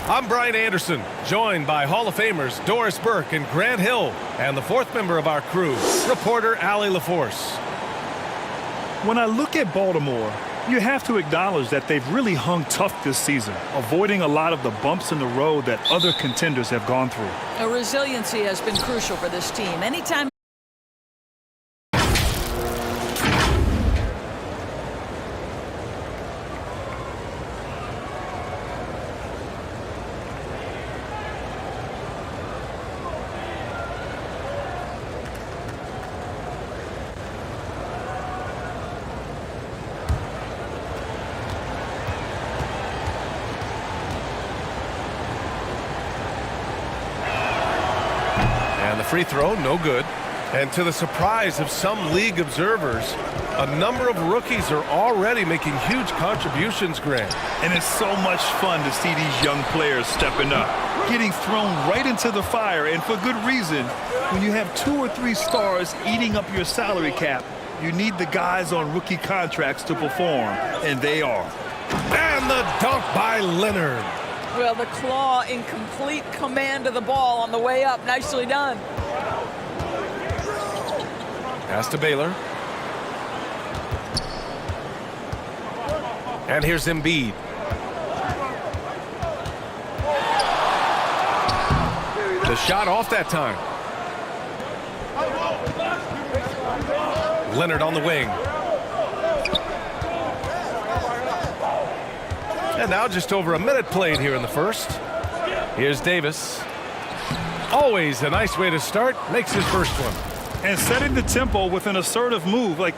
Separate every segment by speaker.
Speaker 1: I'm Brian Anderson, joined by Hall of Famers Doris Burke and Grant Hill, and the fourth member of our crew, reporter Allie LaForce.
Speaker 2: When I look at Baltimore, you have to acknowledge that they've really hung tough this season, avoiding a lot of the bumps in the road that other contenders have gone through.
Speaker 3: A resiliency has been crucial for this team. Anytime
Speaker 1: Free throw, no good. And to the surprise of some league observers, a number of rookies are already making huge contributions, Grant.
Speaker 2: And it's so much fun to see these young players stepping up, getting thrown right into the fire, and for good reason. When you have 2 or 3 stars eating up your salary cap, you need the guys on rookie contracts to perform, and they are.
Speaker 1: And the dunk by Leonard.
Speaker 3: Well, the claw in complete command of the ball on the way up. Nicely done.
Speaker 1: Pass to Baylor. And here's Embiid. The shot off that time. Leonard on the wing. And now just over a minute played here in the first. Here's Davis. Always a nice way to start. Makes his first one.
Speaker 2: And setting the tempo with an assertive move. Like,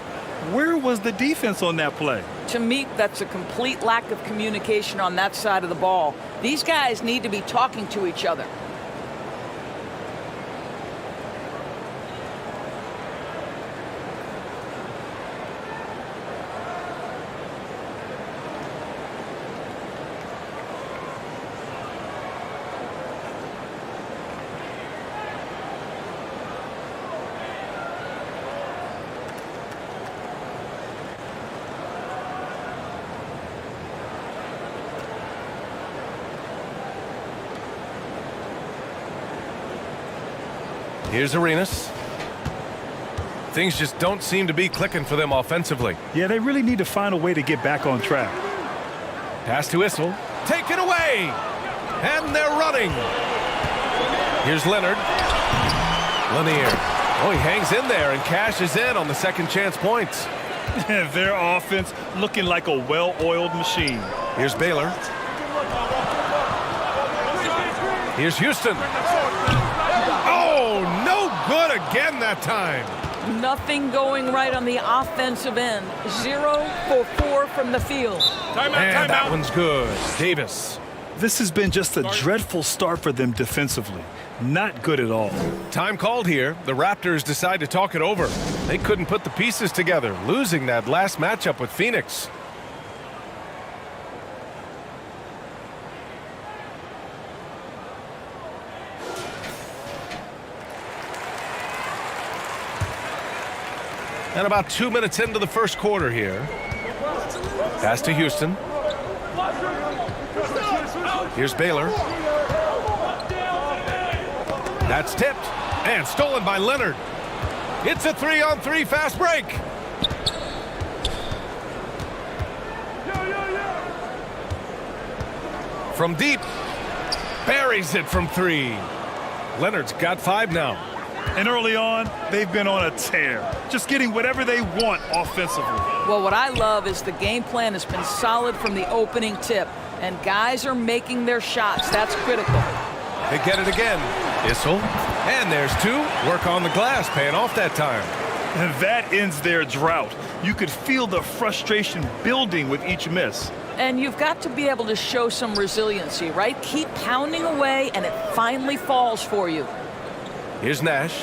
Speaker 2: where was the defense on that play?
Speaker 3: To me, that's a complete lack of communication on that side of the ball. These guys need to be talking to each other.
Speaker 1: Here's Arenas. Things just don't seem to be clicking for them offensively.
Speaker 2: Yeah, they really need to find a way to get back on track.
Speaker 1: Pass to Issel. Taken away! And they're running. Here's Leonard. Lanier. Oh, he hangs in there and cashes in on the second chance points.
Speaker 2: Their offense looking like a well-oiled machine.
Speaker 1: Here's Baylor. Here's Houston. Oh, no good again that time.
Speaker 3: Nothing going right on the offensive end. 0 for 4 from the field.
Speaker 1: And that one's good. Davis.
Speaker 2: This has been just a dreadful start for them defensively. Not good at all.
Speaker 1: Time called here. The Raptors decide to talk it over. They couldn't put the pieces together, losing that last matchup with Phoenix. And about 2 minutes into the first quarter here. Pass to Houston. Here's Baylor. That's tipped and stolen by Leonard. It's a 3-on-3 fast break. From deep. Buries it from 3. Leonard's got 5 now.
Speaker 2: And early on, they've been on a tear, just getting whatever they want offensively.
Speaker 3: Well, what I love is the game plan has been solid from the opening tip, and guys are making their shots. That's critical.
Speaker 1: They get it again. Issel. And there's 2. Work on the glass, paying off that time.
Speaker 2: And that ends their drought. You could feel the frustration building with each miss.
Speaker 3: And you've got to be able to show some resiliency, right? Keep pounding away, and it finally falls for you.
Speaker 1: Here's Nash.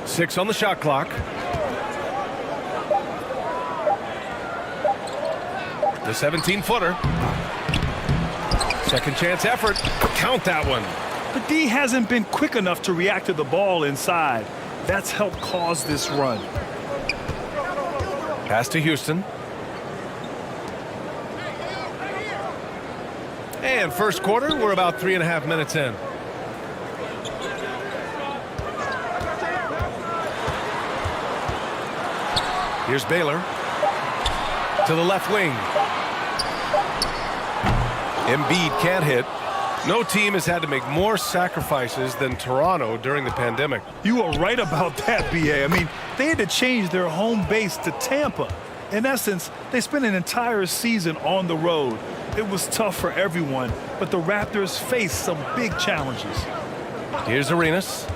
Speaker 1: 6 on the shot clock. The 17-footer. Second chance effort. Count that one.
Speaker 2: But D hasn't been quick enough to react to the ball inside. That's helped cause this run.
Speaker 1: Pass to Houston. And first quarter, we're about 3.5 minutes in. Here's Baylor to the left wing. Embiid can't hit. No team has had to make more sacrifices than Toronto during the pandemic.
Speaker 2: You are right about that, B.A. I mean, they had to change their home base to Tampa. In essence, they spent an entire season on the road. It was tough for everyone, but the Raptors faced some big challenges.
Speaker 1: Here's Arenas.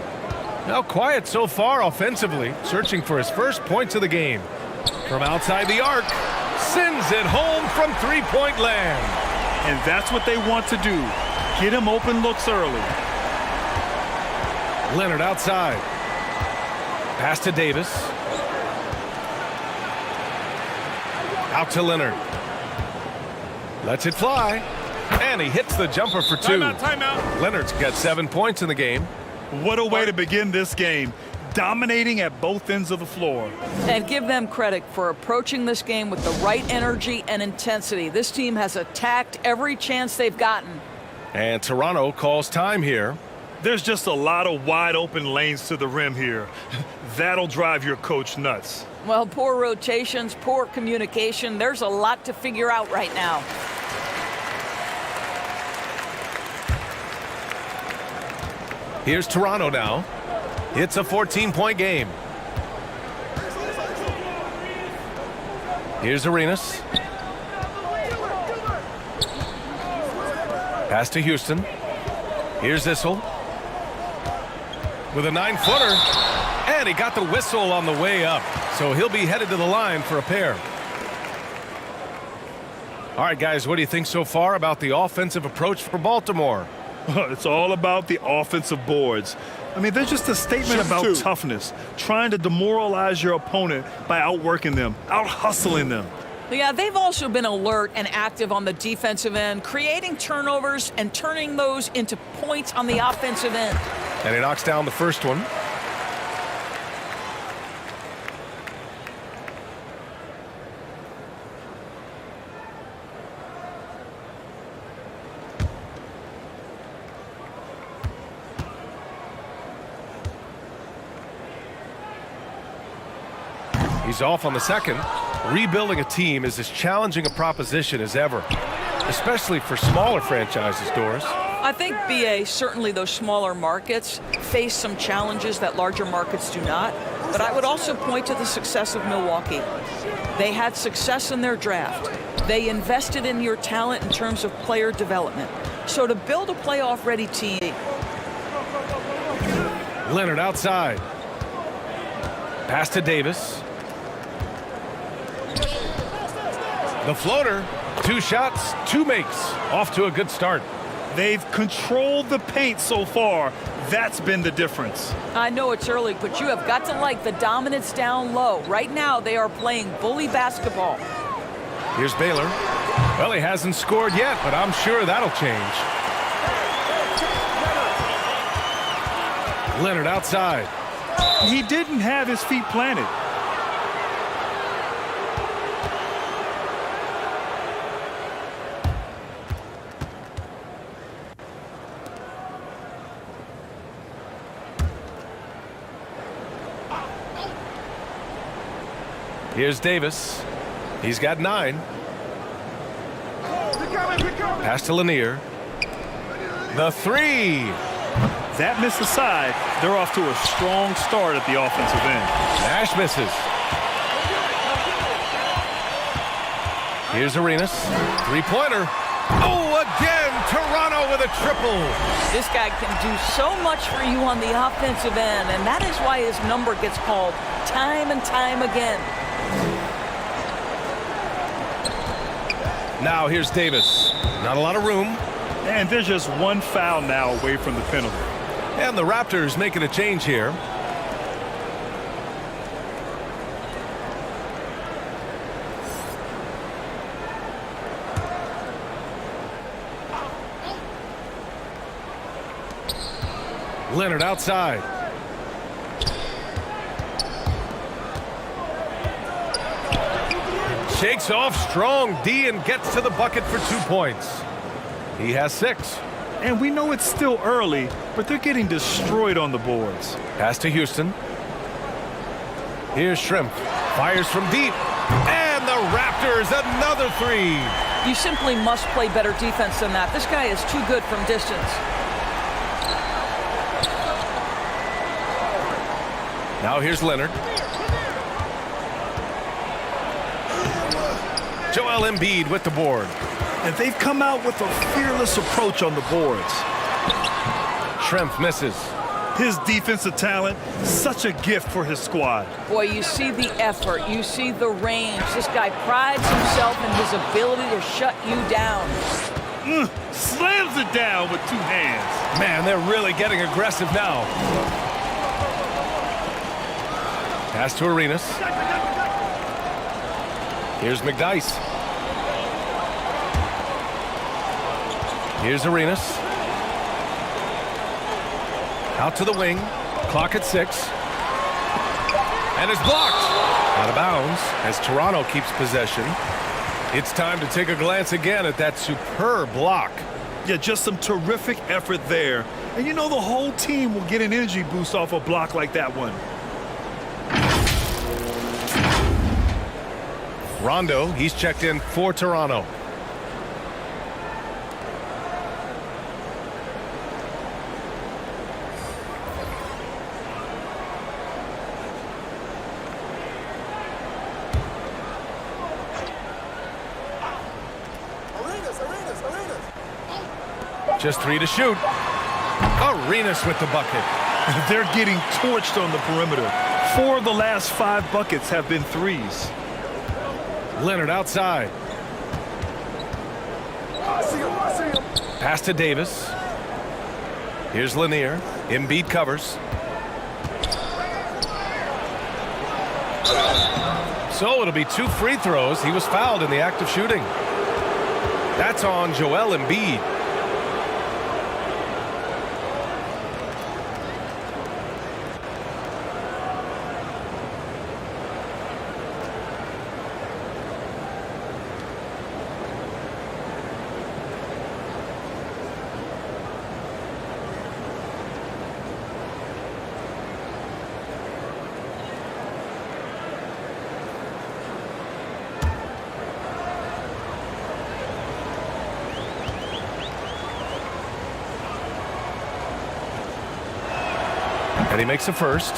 Speaker 1: Now quiet so far offensively, searching for his first points of the game. From outside the arc, sends it home from three-point land.
Speaker 2: And that's what they want to do. Get him open looks early.
Speaker 1: Leonard outside. Pass to Davis. Out to Leonard. Lets it fly. And he hits the jumper for two.
Speaker 2: Timeout.
Speaker 1: Leonard's got 7 points in the game.
Speaker 2: What a way to begin this game. Dominating at both ends of the floor.
Speaker 3: And give them credit for approaching this game with the right energy and intensity. This team has attacked every chance they've gotten.
Speaker 1: And Toronto calls time here.
Speaker 2: There's just a lot of wide open lanes to the rim here. That'll drive your coach nuts.
Speaker 3: Well, poor rotations, poor communication. There's a lot to figure out right now.
Speaker 1: Here's Toronto now. It's a 14-point game. Here's Arenas. Pass to Houston. Here's Issel. With a 9-footer. And he got the whistle on the way up. So he'll be headed to the line for a pair. All right, guys, what do you think so far about the offensive approach for Baltimore?
Speaker 2: It's all about the offensive boards. I mean, they're just a statement about toughness, trying to demoralize your opponent by outworking them, out-hustling them.
Speaker 3: Yeah, they've also been alert and active on the defensive end, creating turnovers and turning those into points on the offensive end.
Speaker 1: And he knocks down the first one. He's off on the second. Rebuilding a team is as challenging a proposition as ever, especially for smaller franchises, Doris.
Speaker 3: I think, B.A., certainly those smaller markets face some challenges that larger markets do not. But I would also point to the success of Milwaukee. They had success in their draft. They invested in your talent in terms of player development. So to build a playoff-ready team.
Speaker 1: Leonard outside. Pass to Davis. The floater, 2 shots, 2 makes. Off to a good start.
Speaker 2: They've controlled the paint so far. That's been the difference.
Speaker 3: I know it's early, but you have got to like the dominance down low. Right now, they are playing bully basketball.
Speaker 1: Here's Baylor. Well, he hasn't scored yet, but I'm sure that'll change. Leonard outside.
Speaker 2: He didn't have his feet planted.
Speaker 1: Here's Davis. He's got 9. Pass to Lanier. The 3.
Speaker 2: That miss aside, they're off to a strong start at the offensive end.
Speaker 1: Nash misses. Here's Arenas. 3-pointer. Oh, again, Toronto with a triple.
Speaker 3: This guy can do so much for you on the offensive end, and that is why his number gets called time and time again.
Speaker 1: Now here's Davis. Not a lot of room.
Speaker 2: And there's just one foul now away from the penalty.
Speaker 1: And the Raptors making a change here. Leonard outside. Shakes off strong D and gets to the bucket for 2 points. He has 6.
Speaker 2: And we know it's still early, but they're getting destroyed on the boards.
Speaker 1: Pass to Houston. Here's Shrimp. Fires from deep. And the Raptors, another 3.
Speaker 3: You simply must play better defense than that. This guy is too good from distance.
Speaker 1: Now here's Leonard. Joel Embiid with the board.
Speaker 2: And they've come out with a fearless approach on the boards.
Speaker 1: Shrimp misses.
Speaker 2: His defensive talent, such a gift for his squad.
Speaker 3: Boy, you see the effort. You see the range. This guy prides himself in his ability to shut you down.
Speaker 2: Slams it down with 2 hands.
Speaker 1: Man, they're really getting aggressive now. Pass to Arenas. Here's McDyess. Here's Arenas. Out to the wing. Clock at 6. And it's blocked. Out of bounds as Toronto keeps possession. It's time to take a glance again at that superb block.
Speaker 2: Yeah, just some terrific effort there. And you know the whole team will get an energy boost off a block like that one.
Speaker 1: Rondo, he's checked in for Toronto. Just 3 to shoot. Arenas with the bucket.
Speaker 2: They're getting torched on the perimeter. 4 of the last 5 buckets have been threes.
Speaker 1: Leonard outside. Pass to Davis. Here's Lanier. Embiid covers. So it'll be 2 free throws. He was fouled in the act of shooting. That's on Joel Embiid. And he makes a first.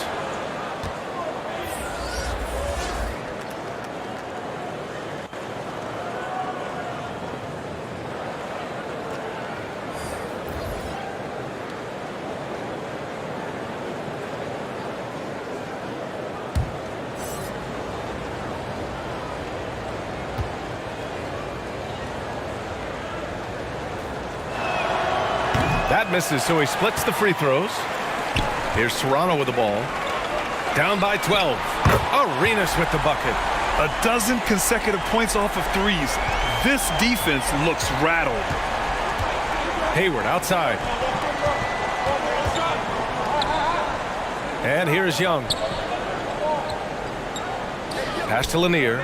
Speaker 1: That misses, so he splits the free throws. Here's Toronto with the ball. Down by 12. Arenas with the bucket.
Speaker 2: A dozen consecutive points off of threes. This defense looks rattled.
Speaker 1: Hayward outside. And here's Young. Pass to Lanier.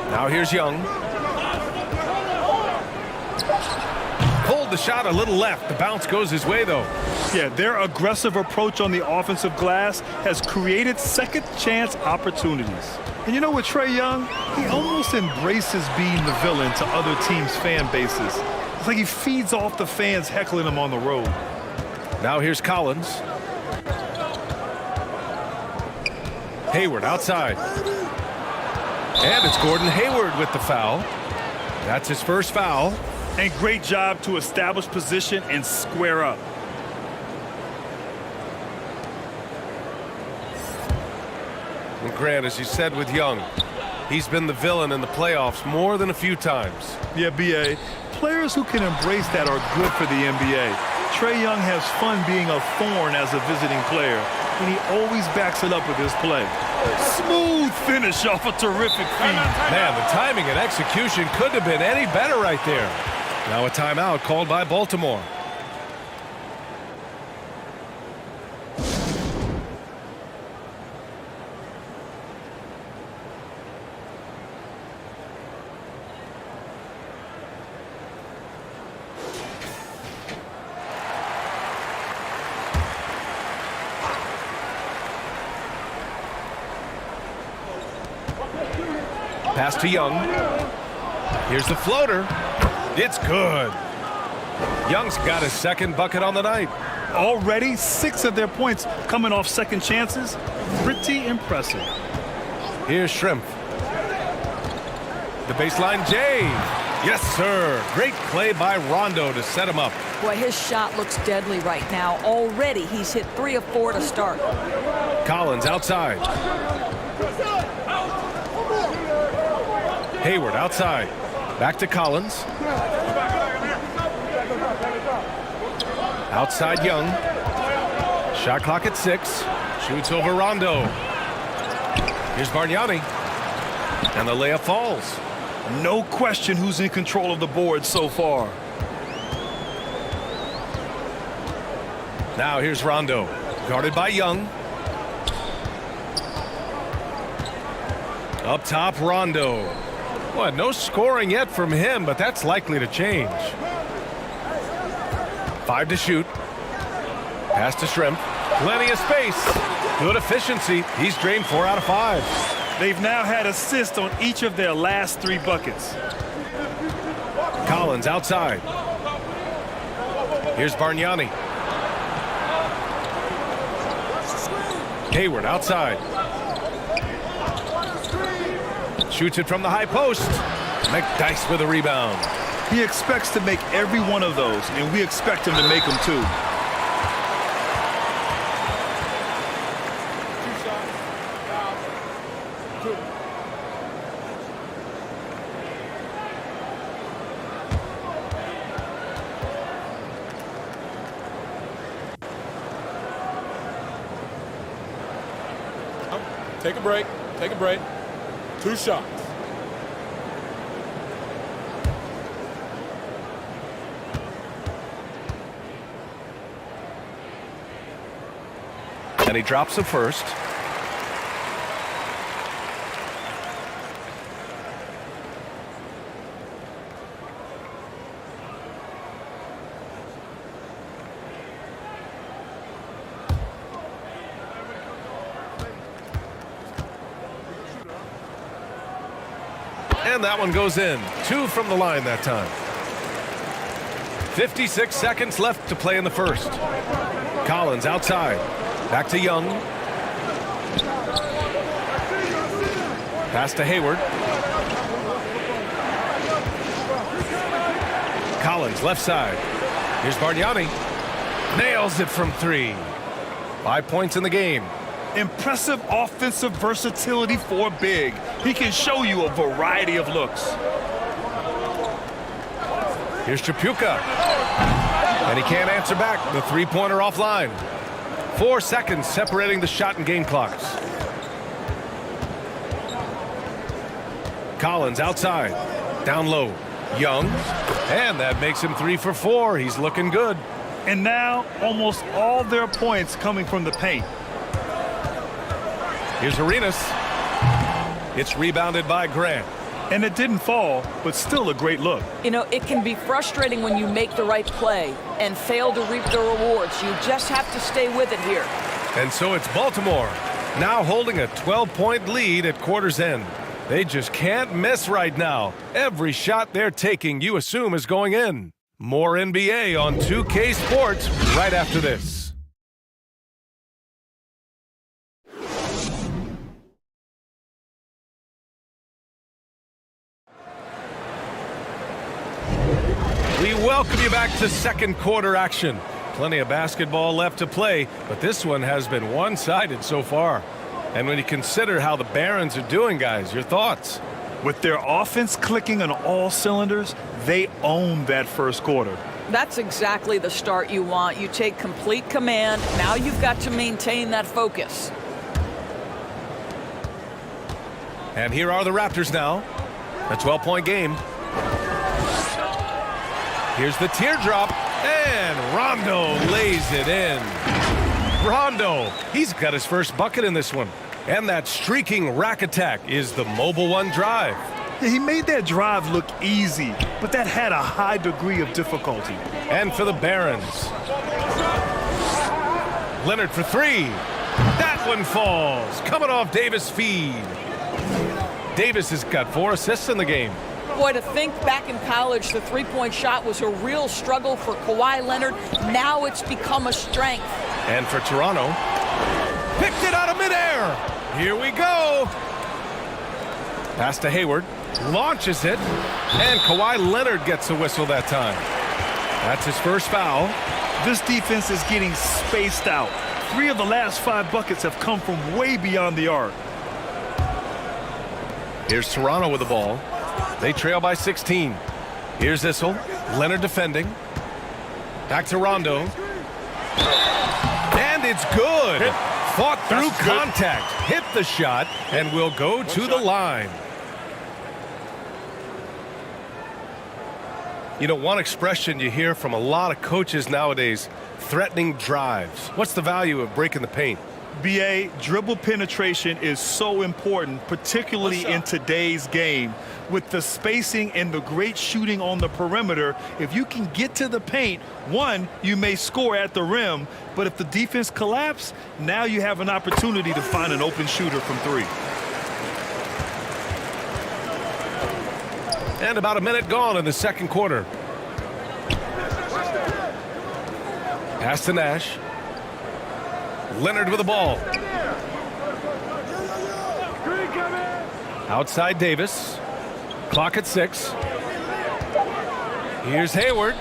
Speaker 1: Now here's Young. Pulled the shot a little left. The bounce goes his way, though.
Speaker 2: Yeah, their aggressive approach on the offensive glass has created second chance opportunities. And you know what, Trae Young? He almost embraces being the villain to other teams' fan bases. It's like he feeds off the fans heckling him on the road.
Speaker 1: Now here's Collins. Hayward outside. And it's Gordon Hayward with the foul. That's his first foul.
Speaker 2: And great job to establish position and square up.
Speaker 1: And Grant, as you said with Young, he's been the villain in the playoffs more than a few times.
Speaker 2: Yeah, B.A., players who can embrace that are good for the NBA. Trae Young has fun being a thorn as a visiting player, and he always backs it up with his play. Smooth finish off a terrific feed.
Speaker 1: Man, the timing and execution couldn't have been any better right there. Now a timeout called by Baltimore. Pass to Young. Here's the floater. It's good. Young's got his second bucket on the night.
Speaker 2: Already 6 of their points coming off second chances. Pretty impressive.
Speaker 1: Here's Shrimp. The baseline J. Yes, sir. Great play by Rondo to set him up.
Speaker 3: Boy, his shot looks deadly right now. Already he's hit 3 of 4 to start.
Speaker 1: Collins outside. Hayward outside. Back to Collins. Outside Young. Shot clock at 6. Shoots over Rondo. Here's Bargnani. And the layup falls.
Speaker 2: No question who's in control of the board so far.
Speaker 1: Now here's Rondo. Guarded by Young. Up top, Rondo. Well, no scoring yet from him, but that's likely to change. 5 to shoot. Pass to Shrimp. Plenty of space. Good efficiency. He's drained 4 out of 5.
Speaker 2: They've now had assists on each of their last 3 buckets.
Speaker 1: Collins outside. Here's Bargnani. Hayward outside. Shoots it from the high post. McDyess with a rebound.
Speaker 2: He expects to make every one of those, and we expect him to make them too.
Speaker 4: Take a break. Take a break. 2 shots.
Speaker 1: And he drops the first. And that one goes in. 2 from the line that time. 56 seconds left to play in the first. Collins outside. Back to Young. Pass to Hayward. Collins left side. Here's Bargnani. Nails it from 3. 5 points in the game.
Speaker 2: Impressive offensive versatility for big. He can show you a variety of looks.
Speaker 1: Here's Tripucka. And he can't answer back. The 3-pointer offline. 4 seconds separating the shot and game clocks. Collins outside. Down low. Young. And that makes him 3 for 4. He's looking good.
Speaker 2: And now almost all their points coming from the paint.
Speaker 1: Here's Arenas. It's rebounded by Grant.
Speaker 2: And it didn't fall, but still a great look.
Speaker 3: You know, it can be frustrating when you make the right play and fail to reap the rewards. You just have to stay with it here.
Speaker 1: And so it's Baltimore, now holding a 12-point lead at quarter's end. They just can't miss right now. Every shot they're taking, you assume, is going in. More NBA on 2K Sports right after this. We welcome you back to second quarter action. Plenty of basketball left to play, but this one has been one-sided so far. And when you consider how the Barons are doing, guys, your thoughts?
Speaker 2: With their offense clicking on all cylinders, they own that first quarter.
Speaker 3: That's exactly the start you want. You take complete command. Now you've got to maintain that focus.
Speaker 1: And here are the Raptors now. A 12-point game. Here's the teardrop, and Rondo lays it in. Rondo, he's got his first bucket in this one. And that streaking rack attack is the mobile one drive.
Speaker 2: Yeah, he made that drive look easy, but that had a high degree of difficulty.
Speaker 1: And for the Barons. Leonard for 3. That one falls, coming off Davis' feed. Davis has got 4 assists in the game.
Speaker 3: Boy, to think back in college, the three-point shot was a real struggle for Kawhi Leonard. Now it's become a strength.
Speaker 1: And for Toronto, picked it out of midair. Here we go. Pass to Hayward, launches it, and Kawhi Leonard gets a whistle that time. That's his first foul.
Speaker 2: This defense is getting spaced out. 3 of the last 5 buckets have come from way beyond the arc.
Speaker 1: Here's Toronto with the ball. They trail by 16. Here's Issel. Leonard defending. Back to Rondo. And it's good. Fought through contact. Hit the shot and will go to the line. You know, one expression you hear from a lot of coaches nowadays, threatening drives. What's the value of breaking the paint?
Speaker 2: BA, dribble penetration is so important, particularly in today's game. With the spacing and the great shooting on the perimeter, if you can get to the paint, one, you may score at the rim, but if the defense collapses, now you have an opportunity to find an open shooter from 3.
Speaker 1: And about a minute gone in the second quarter. Pass to Nash. Leonard with the ball. Outside Davis. Clock at 6. Here's Hayward.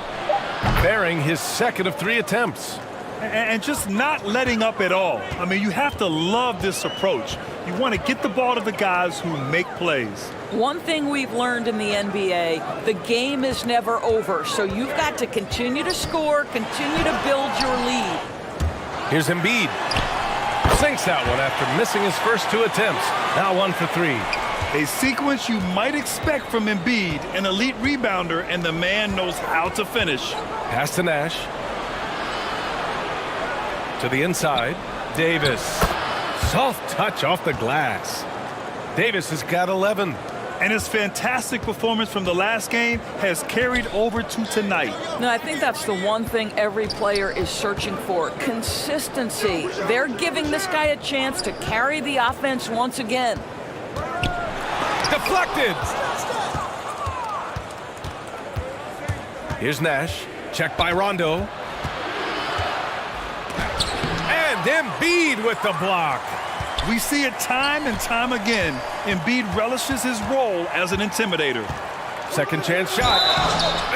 Speaker 1: Bearing his second of 3 attempts.
Speaker 2: And just not letting up at all. I mean, you have to love this approach. You want to get the ball to the guys who make plays.
Speaker 3: One thing we've learned in the NBA, the game is never over. So you've got to continue to score, continue to build your lead.
Speaker 1: Here's Embiid. Sinks that one after missing his first 2 attempts. Now 1 for 3.
Speaker 2: A sequence you might expect from Embiid, an elite rebounder, and the man knows how to finish.
Speaker 1: Pass to Nash. To the inside. Davis. Soft touch off the glass. Davis has got 11.
Speaker 2: And his fantastic performance from the last game has carried over to tonight.
Speaker 3: No, I think that's the one thing every player is searching for. Consistency. They're giving this guy a chance to carry the offense once again.
Speaker 1: Deflected. Here's Nash. Checked by Rondo. And Embiid with the block.
Speaker 2: We see it time and time again. Embiid relishes his role as an intimidator.
Speaker 1: Second chance shot.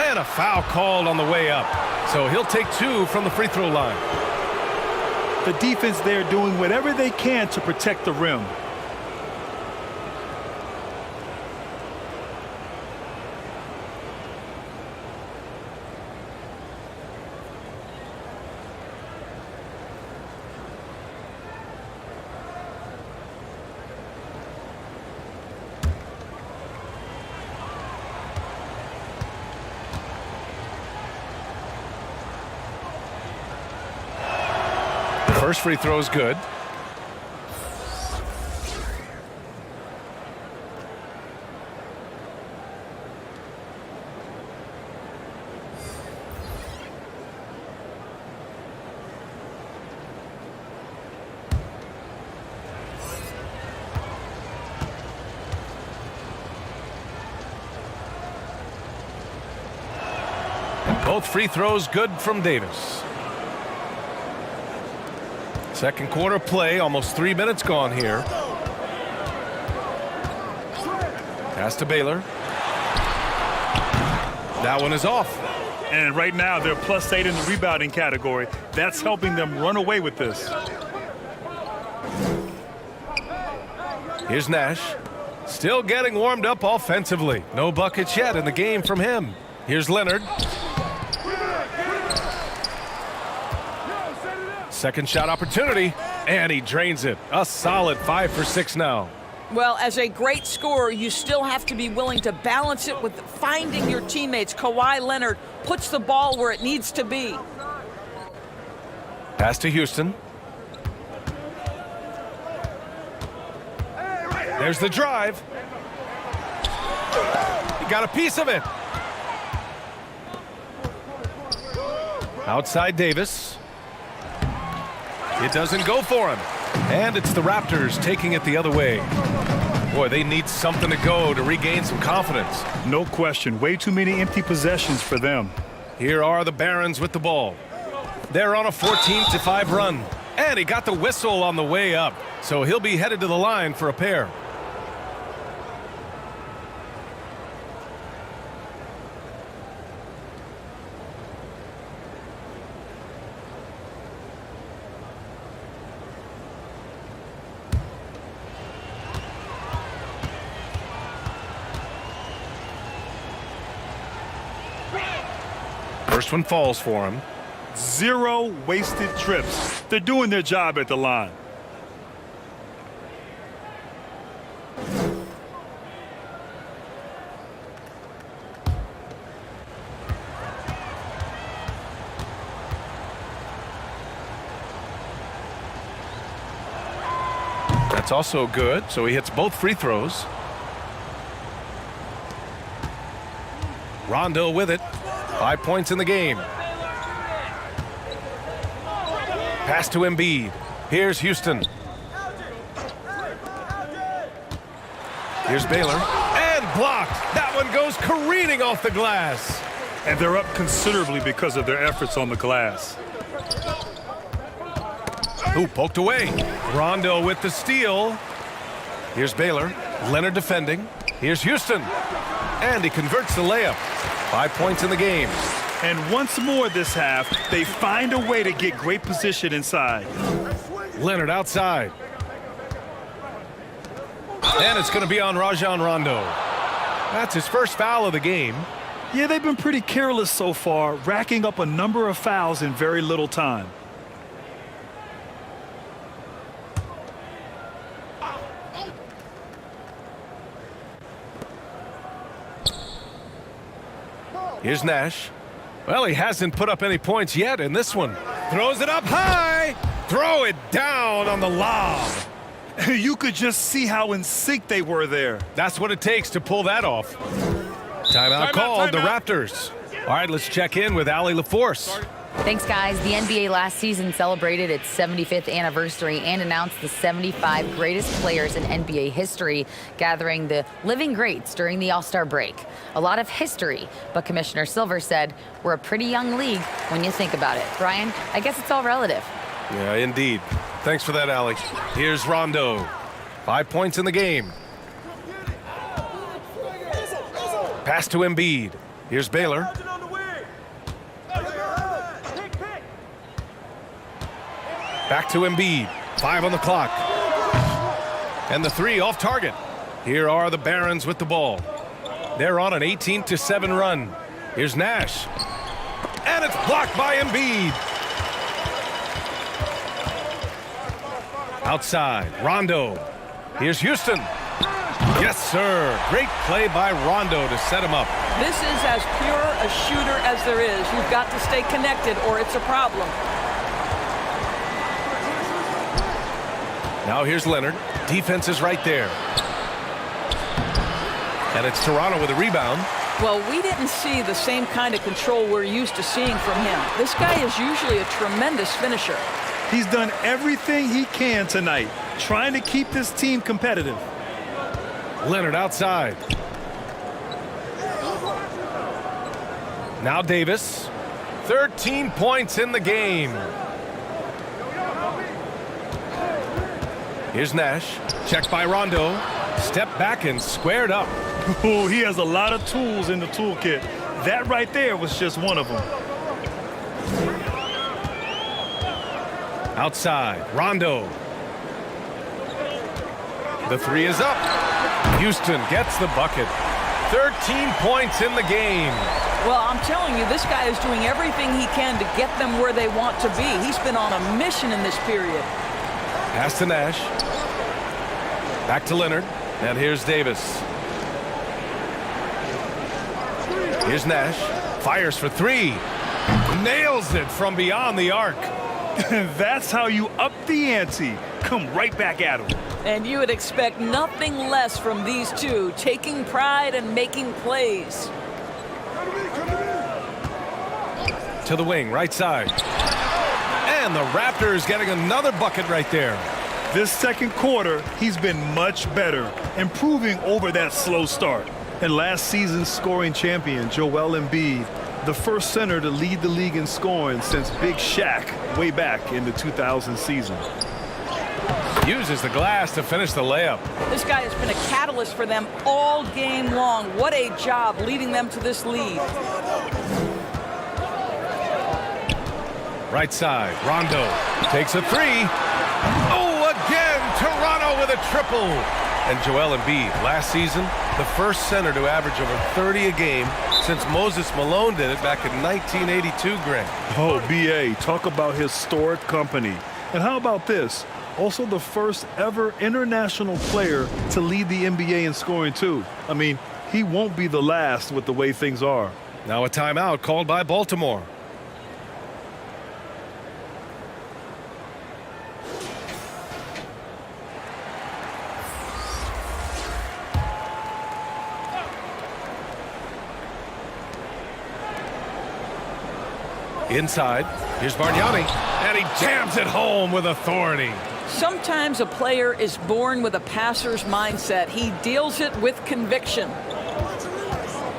Speaker 1: And a foul called on the way up. So he'll take 2 from the free throw line.
Speaker 2: The defense there doing whatever they can to protect the rim.
Speaker 1: First free throw is good. Both free throws good from Davis. Second quarter play, almost 3 minutes gone here. Pass to Baylor. That one is off.
Speaker 2: And right now they're +8 in the rebounding category. That's helping them run away with this.
Speaker 1: Here's Nash. Still getting warmed up offensively. No buckets yet in the game from him. Here's Leonard. Second shot opportunity, and he drains it. A solid 5 for 6 now.
Speaker 3: Well, as a great scorer, you still have to be willing to balance it with finding your teammates. Kawhi Leonard puts the ball where it needs to be.
Speaker 1: Pass to Houston. There's the drive. He got a piece of it. Outside Davis. It doesn't go for him. And it's the Raptors taking it the other way. Boy, they need something to go to regain some confidence.
Speaker 2: No question. Way too many empty possessions for them.
Speaker 1: Here are the Barons with the ball. They're on a 14-5 run. And he got the whistle on the way up. So he'll be headed to the line for a pair. First one falls for him.
Speaker 2: 0 wasted trips. They're doing their job at the line.
Speaker 1: That's also good, so he hits both free throws. Rondo with it. 5 points in the game. Pass to Embiid. Here's Houston. Here's Baylor. And blocked. That one goes careening off the glass.
Speaker 2: And they're up considerably because of their efforts on the glass.
Speaker 1: Ooh, poked away. Rondo with the steal. Here's Baylor. Leonard defending. Here's Houston. And he converts the layup. 5 points in the game.
Speaker 2: And once more this half, they find a way to get great position inside.
Speaker 1: Leonard outside. And it's going to be on Rajon Rondo. That's his first foul of the game.
Speaker 2: Yeah, they've been pretty careless so far, racking up a number of fouls in very little time.
Speaker 1: Here's Nash. Well, he hasn't put up any points yet in this one. Throws it up high. Throw it down on the lob.
Speaker 2: You could just see how in sync they were there.
Speaker 1: That's what it takes to pull that off. Timeout called, the Raptors. All right, let's check in with Allie LaForce.
Speaker 5: Thanks, guys. The NBA last season celebrated its 75th anniversary and announced the 75 greatest players in NBA history, gathering the living greats during the All-Star break. A lot of history, but Commissioner Silver said we're a pretty young league when you think about it. Brian, I guess it's all relative.
Speaker 1: Yeah, indeed. Thanks for that, Allie. Here's Rondo. 5 points in the game. Pass to Embiid. Here's Baylor. Back to Embiid. 5 on the clock. And the 3 off target. Here are the Barons with the ball. They're on an 18-7 run. Here's Nash. And it's blocked by Embiid. Outside, Rondo. Here's Houston. Yes, sir. Great play by Rondo to set him up.
Speaker 3: This is as pure a shooter as there is. You've got to stay connected or it's a problem.
Speaker 1: Now here's Leonard. Defense is right there. And it's Toronto with a rebound.
Speaker 3: Well, we didn't see the same kind of control we're used to seeing from him. This guy is usually a tremendous finisher.
Speaker 2: He's done everything he can tonight, trying to keep this team competitive.
Speaker 1: Leonard outside. Now Davis. 13 points in the game. Here's Nash. Checked by Rondo. Step back and squared up.
Speaker 2: Oh, he has a lot of tools in the toolkit. That right there was just one of them.
Speaker 1: Outside, Rondo. The 3 is up. Houston gets the bucket. 13 points in the game.
Speaker 3: Well, I'm telling you, this guy is doing everything he can to get them where they want to be. He's been on a mission in this period.
Speaker 1: Pass to Nash. Back to Leonard. And here's Davis. Here's Nash. Fires for 3. Nails it from beyond the arc.
Speaker 2: That's how you up the ante. Come right back at him.
Speaker 3: And you would expect nothing less from these two, taking pride and making plays.
Speaker 1: To the wing, right side. And the Raptors getting another bucket right there.
Speaker 2: This second quarter, he's been much better, improving over that slow start. And last season's scoring champion, Joel Embiid, the first center to lead the league in scoring since Big Shaq way back in the 2000 season.
Speaker 1: Uses the glass to finish the layup.
Speaker 3: This guy has been a catalyst for them all game long. What a job leading them to this lead.
Speaker 1: Right side, Rondo takes a three. Oh, again, Toronto with a triple. And Joel Embiid, last season, the first center to average over 30 a game since Moses Malone did it back in 1982, Grant.
Speaker 2: Oh, B.A., talk about historic company. And how about this? Also the first ever international player to lead the NBA in scoring, too. I mean, he won't be the last with the way things are.
Speaker 1: Now a timeout called by Baltimore. Inside, here's Bargnani, and he jams it home with authority.
Speaker 3: Sometimes a player is born with a passer's mindset. He deals it with conviction.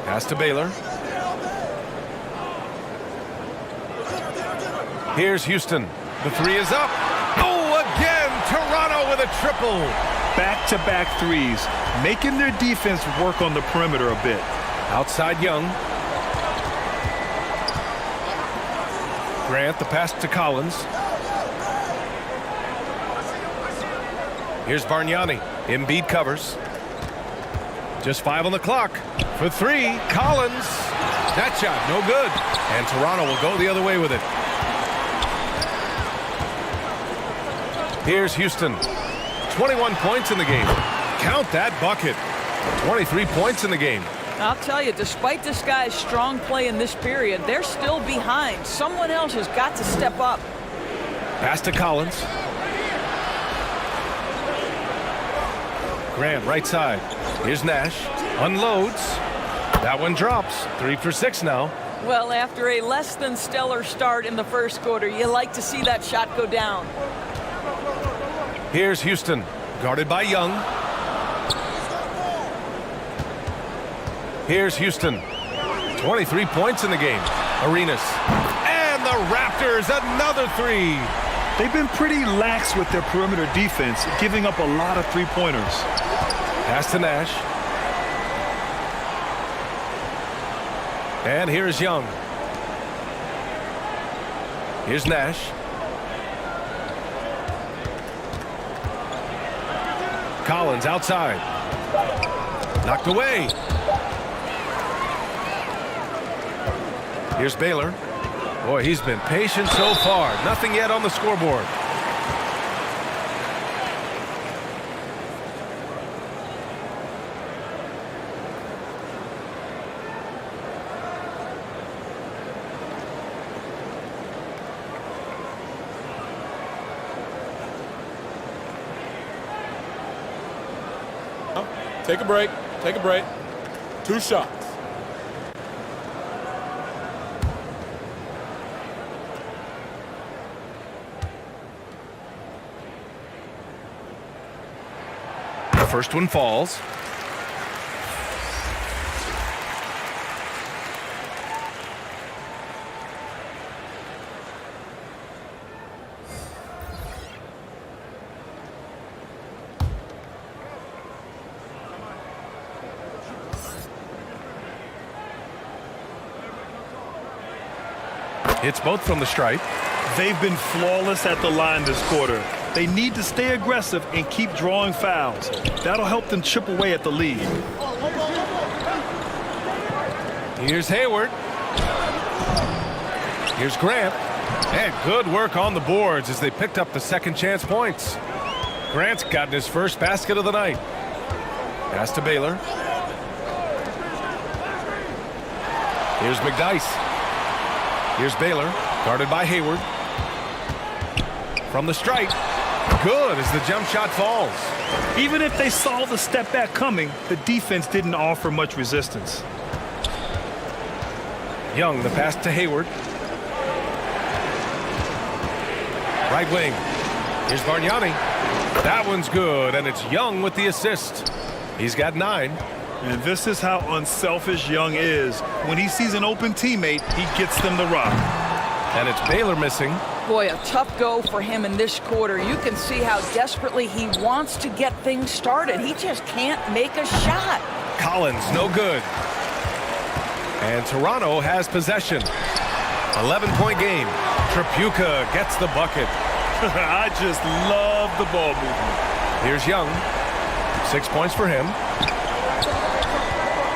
Speaker 1: Pass to Baylor. Here's Houston. The three is up. Oh, again, Toronto with a triple.
Speaker 2: Back-to-back threes, making their defense work on the perimeter a bit.
Speaker 1: Outside Young. Grant, the pass to Collins. Here's Bargnani. Embiid covers. Just 5 on the clock. For three, Collins. That shot, no good. And Toronto will go the other way with it. Here's Houston. 21 points in the game. Count that bucket. 23 points in the game.
Speaker 3: I'll tell you, despite this guy's strong play in this period, they're still behind. Someone else has got to step up.
Speaker 1: Pass to Collins. Grant, right side. Here's Nash. Unloads. That one drops. 3 for 6 now.
Speaker 3: Well, after a less than stellar start in the first quarter, you like to see that shot go down.
Speaker 1: Here's Houston. Guarded by Young. Here's Houston. 23 points in the game. Arenas. And the Raptors, another three.
Speaker 2: They've been pretty lax with their perimeter defense, giving up a lot of three-pointers.
Speaker 1: Pass to Nash. And here's Young. Here's Nash. Collins outside. Knocked away. Here's Baylor. Boy, he's been patient so far. Nothing yet on the scoreboard.
Speaker 4: Take a break. Take a break. 2 shots.
Speaker 1: The first one falls. Hits both from the stripe.
Speaker 2: They've been flawless at the line this quarter. They need to stay aggressive and keep drawing fouls. That'll help them chip away at the lead.
Speaker 1: Here's Hayward. Here's Grant. And good work on the boards as they picked up the second chance points. Grant's gotten his first basket of the night. Pass to Baylor. Here's McDyess. Here's Baylor, guarded by Hayward. From the stripe. Good as the jump shot falls.
Speaker 2: Even if they saw the step back coming, the defense didn't offer much resistance.
Speaker 1: Young, the pass to Hayward. Right wing. Here's Bargnani. That one's good, and it's Young with the assist. He's got 9.
Speaker 2: And this is how unselfish Young is. When he sees an open teammate, he gets them the rock.
Speaker 1: And it's Baylor missing.
Speaker 3: Boy, a tough go for him in this quarter. You can see how desperately he wants to get things started. He just can't make a shot.
Speaker 1: Collins, no good. And Toronto has possession. 11-point game. Tripucka gets the bucket.
Speaker 2: I just love the ball movement.
Speaker 1: Here's Young. 6 points for him.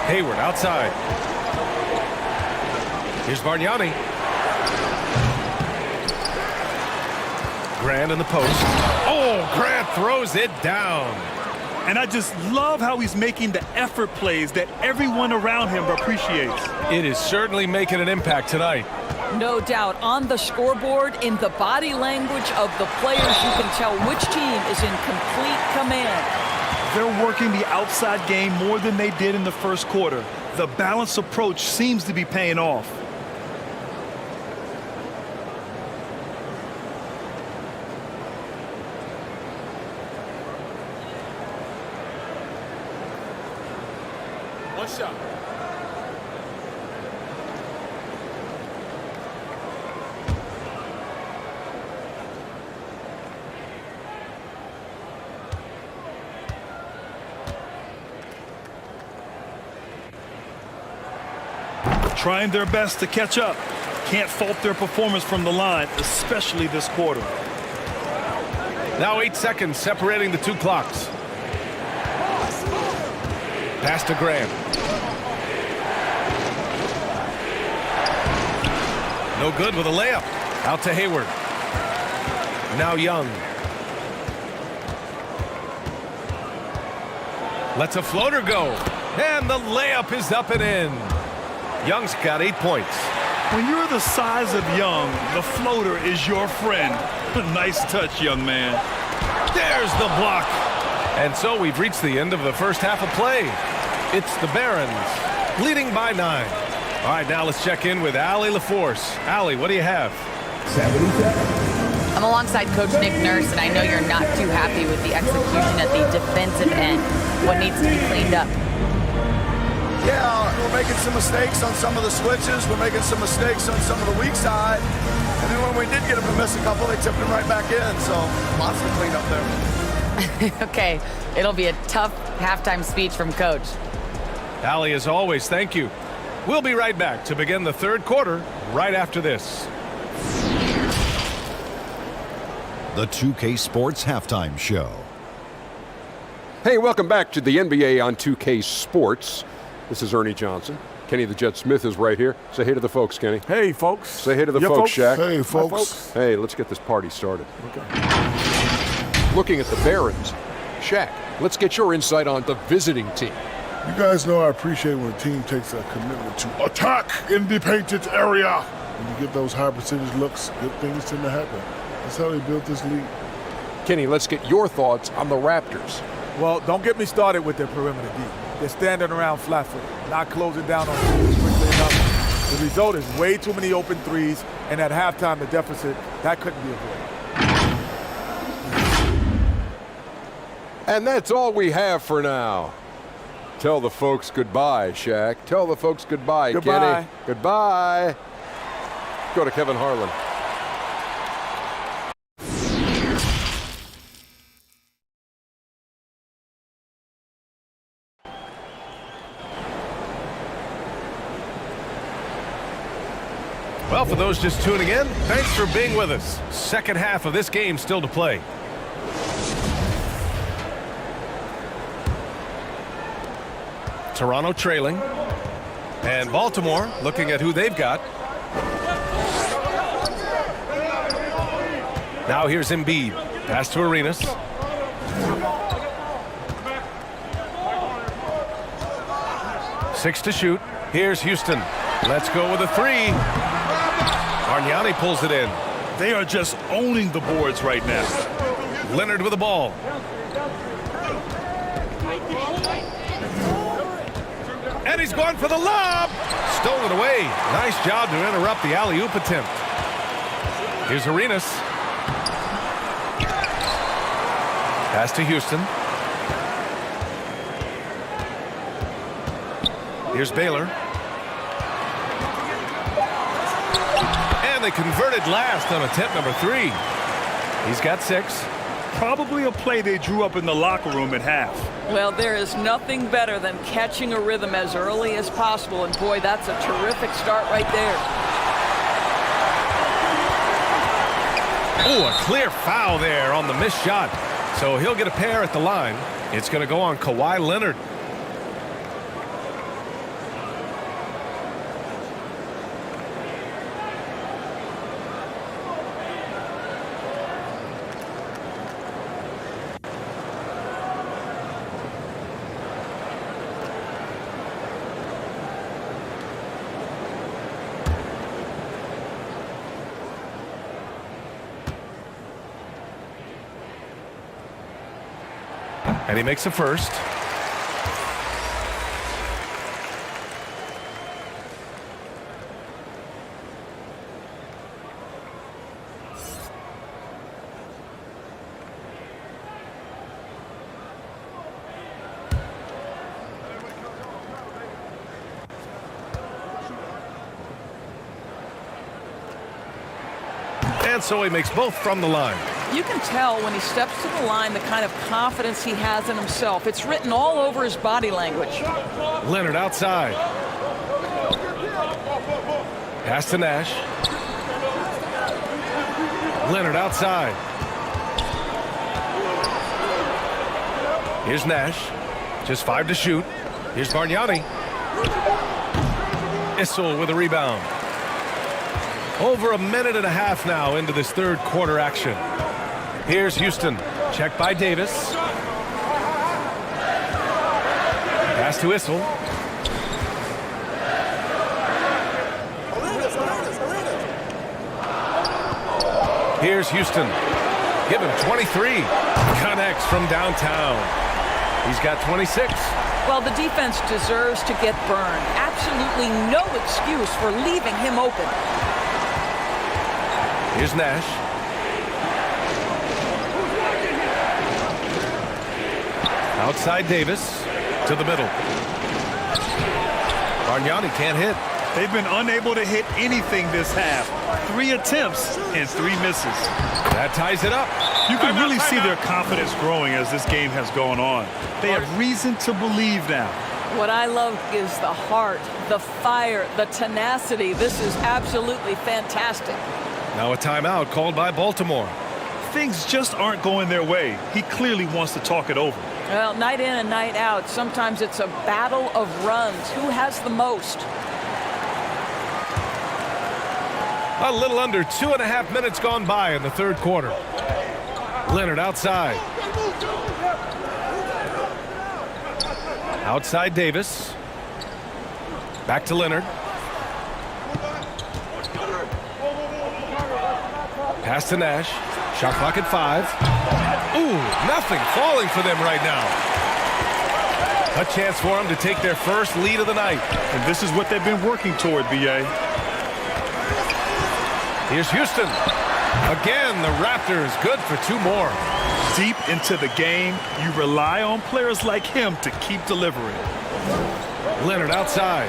Speaker 1: Hayward outside. Here's Bargnani. Grant in the post. Oh, Grant throws it down.
Speaker 2: And I just love how he's making the effort plays that everyone around him appreciates.
Speaker 1: It is certainly making an impact tonight.
Speaker 3: No doubt. On the scoreboard, in the body language of the players, you can tell which team is in complete command.
Speaker 2: They're working the outside game more than they did in the first quarter. The balanced approach seems to be paying off.
Speaker 4: One shot.
Speaker 2: Trying their best to catch up. Can't fault their performance from the line, especially this quarter.
Speaker 1: Now 8 seconds separating the two clocks. Pass to Grant. No good with a layup. Out to Hayward. Now Young. Lets a floater go. And the layup is up and in. Young's got 8 points.
Speaker 2: When you're the size of Young, the floater is your friend. Nice touch, young man.
Speaker 1: There's the block. And so we've reached the end of the first half of play. It's the Barons leading by 9. All right, now let's check in with Allie LaForce. Allie, what do you have?
Speaker 5: I'm alongside Coach Nick Nurse, and I know you're not too happy with the execution at the defensive end. What needs to be cleaned up?
Speaker 6: Yeah, we're making some mistakes on some of the switches. We're making some mistakes on some of the weak side. And then when we did get them to miss a couple, they tipped them right back in. So lots to clean up there.
Speaker 5: Okay, it'll be a tough halftime speech from Coach.
Speaker 1: Allie, as always, thank you. We'll be right back to begin the third quarter right after this.
Speaker 7: The 2K Sports Halftime Show.
Speaker 8: Hey, welcome back to the NBA on 2K Sports. This is Ernie Johnson. Kenny the Jet Smith is right here. Say hey to the folks, Kenny.
Speaker 9: Hey, folks.
Speaker 8: Say hey to the folks, Shaq.
Speaker 9: Hey, folks.
Speaker 8: Hey, let's get this party started.
Speaker 9: Okay.
Speaker 8: Looking at the Barons. Shaq, let's get your insight on the visiting team.
Speaker 9: You guys know I appreciate when a team takes a commitment to attack in the painted area. When you get those high percentage looks, good things tend to happen. That's how they built this league.
Speaker 8: Kenny, let's get your thoughts on the Raptors.
Speaker 10: Well, don't get me started with their perimeter D. They're standing around flat-footed, not closing down on threes quickly enough. The result is way too many open threes, and at halftime, the deficit, that couldn't be avoided.
Speaker 8: And that's all we have for now. Tell the folks goodbye, Shaq. Tell the folks goodbye,
Speaker 10: Goodbye.
Speaker 8: Kenny. Goodbye. Go to Kevin Harlan.
Speaker 1: Well, for those just tuning in, thanks for being with us. Second half of this game still to play. Toronto trailing. And Baltimore looking at who they've got. Now here's Embiid. Pass to Arenas. Six to shoot. Here's Houston. Let's go with a three. Bargnani pulls it in.
Speaker 2: They are just owning the boards right now.
Speaker 1: Leonard with the ball. And he's going for the lob. Stolen away. Nice job to interrupt the alley-oop attempt. Here's Arenas. Pass to Houston. Here's Baylor. And they converted last on attempt number 3. He's got 6.
Speaker 2: Probably a play they drew up in the locker room at half.
Speaker 3: Well, there is nothing better than catching a rhythm as early as possible, and boy, that's a terrific start right there.
Speaker 1: Oh, a clear foul there on the missed shot. So he'll get a pair at the line. It's going to go on Kawhi Leonard. And he makes the first. And so he makes both from the line.
Speaker 3: You can tell when he steps to the line the kind of confidence he has in himself. It's written all over his body language.
Speaker 1: Leonard outside. Pass to Nash. Leonard outside. Here's Nash. Just 5 to shoot. Here's Bargnani. Issel with a rebound. Over a minute and a half now into this third quarter action. Here's Houston. Checked by Davis. Pass to Issel. Here's Houston. Give him 23. Connects from downtown. He's got 26.
Speaker 3: Well, the defense deserves to get burned. Absolutely no excuse for leaving him open.
Speaker 1: Here's Nash. Outside Davis to the middle. Bargnani can't hit.
Speaker 2: They've been unable to hit anything this half. 3 attempts and 3 misses.
Speaker 1: That ties it up.
Speaker 2: You can really see their confidence growing as this game has gone on. They have reason to believe now.
Speaker 3: What I love is the heart, the fire, the tenacity. This is absolutely fantastic.
Speaker 1: Now a timeout called by Baltimore.
Speaker 2: Things just aren't going their way. He clearly wants to talk it over.
Speaker 3: Well, night in and night out, sometimes it's a battle of runs. Who has the most?
Speaker 1: A little under 2.5 minutes gone by in the third quarter. Leonard outside. Outside Davis. Back to Leonard. Pass to Nash. Shot clock at 5. Ooh, nothing falling for them right now. A chance for them to take their first lead of the night.
Speaker 2: And this is what they've been working toward, B.A.
Speaker 1: Here's Houston. Again, the Raptors good for 2 more.
Speaker 2: Deep into the game, you rely on players like him to keep delivering.
Speaker 1: Leonard outside.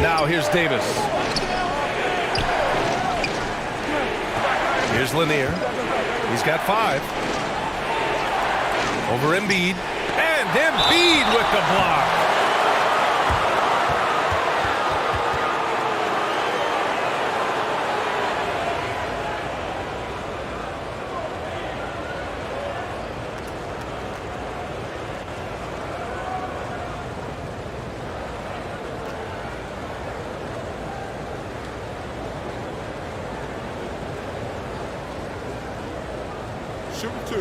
Speaker 1: Now here's Davis. Here's Lanier. He's got 5. Over Embiid. And Embiid with the block.
Speaker 9: Shoot 2.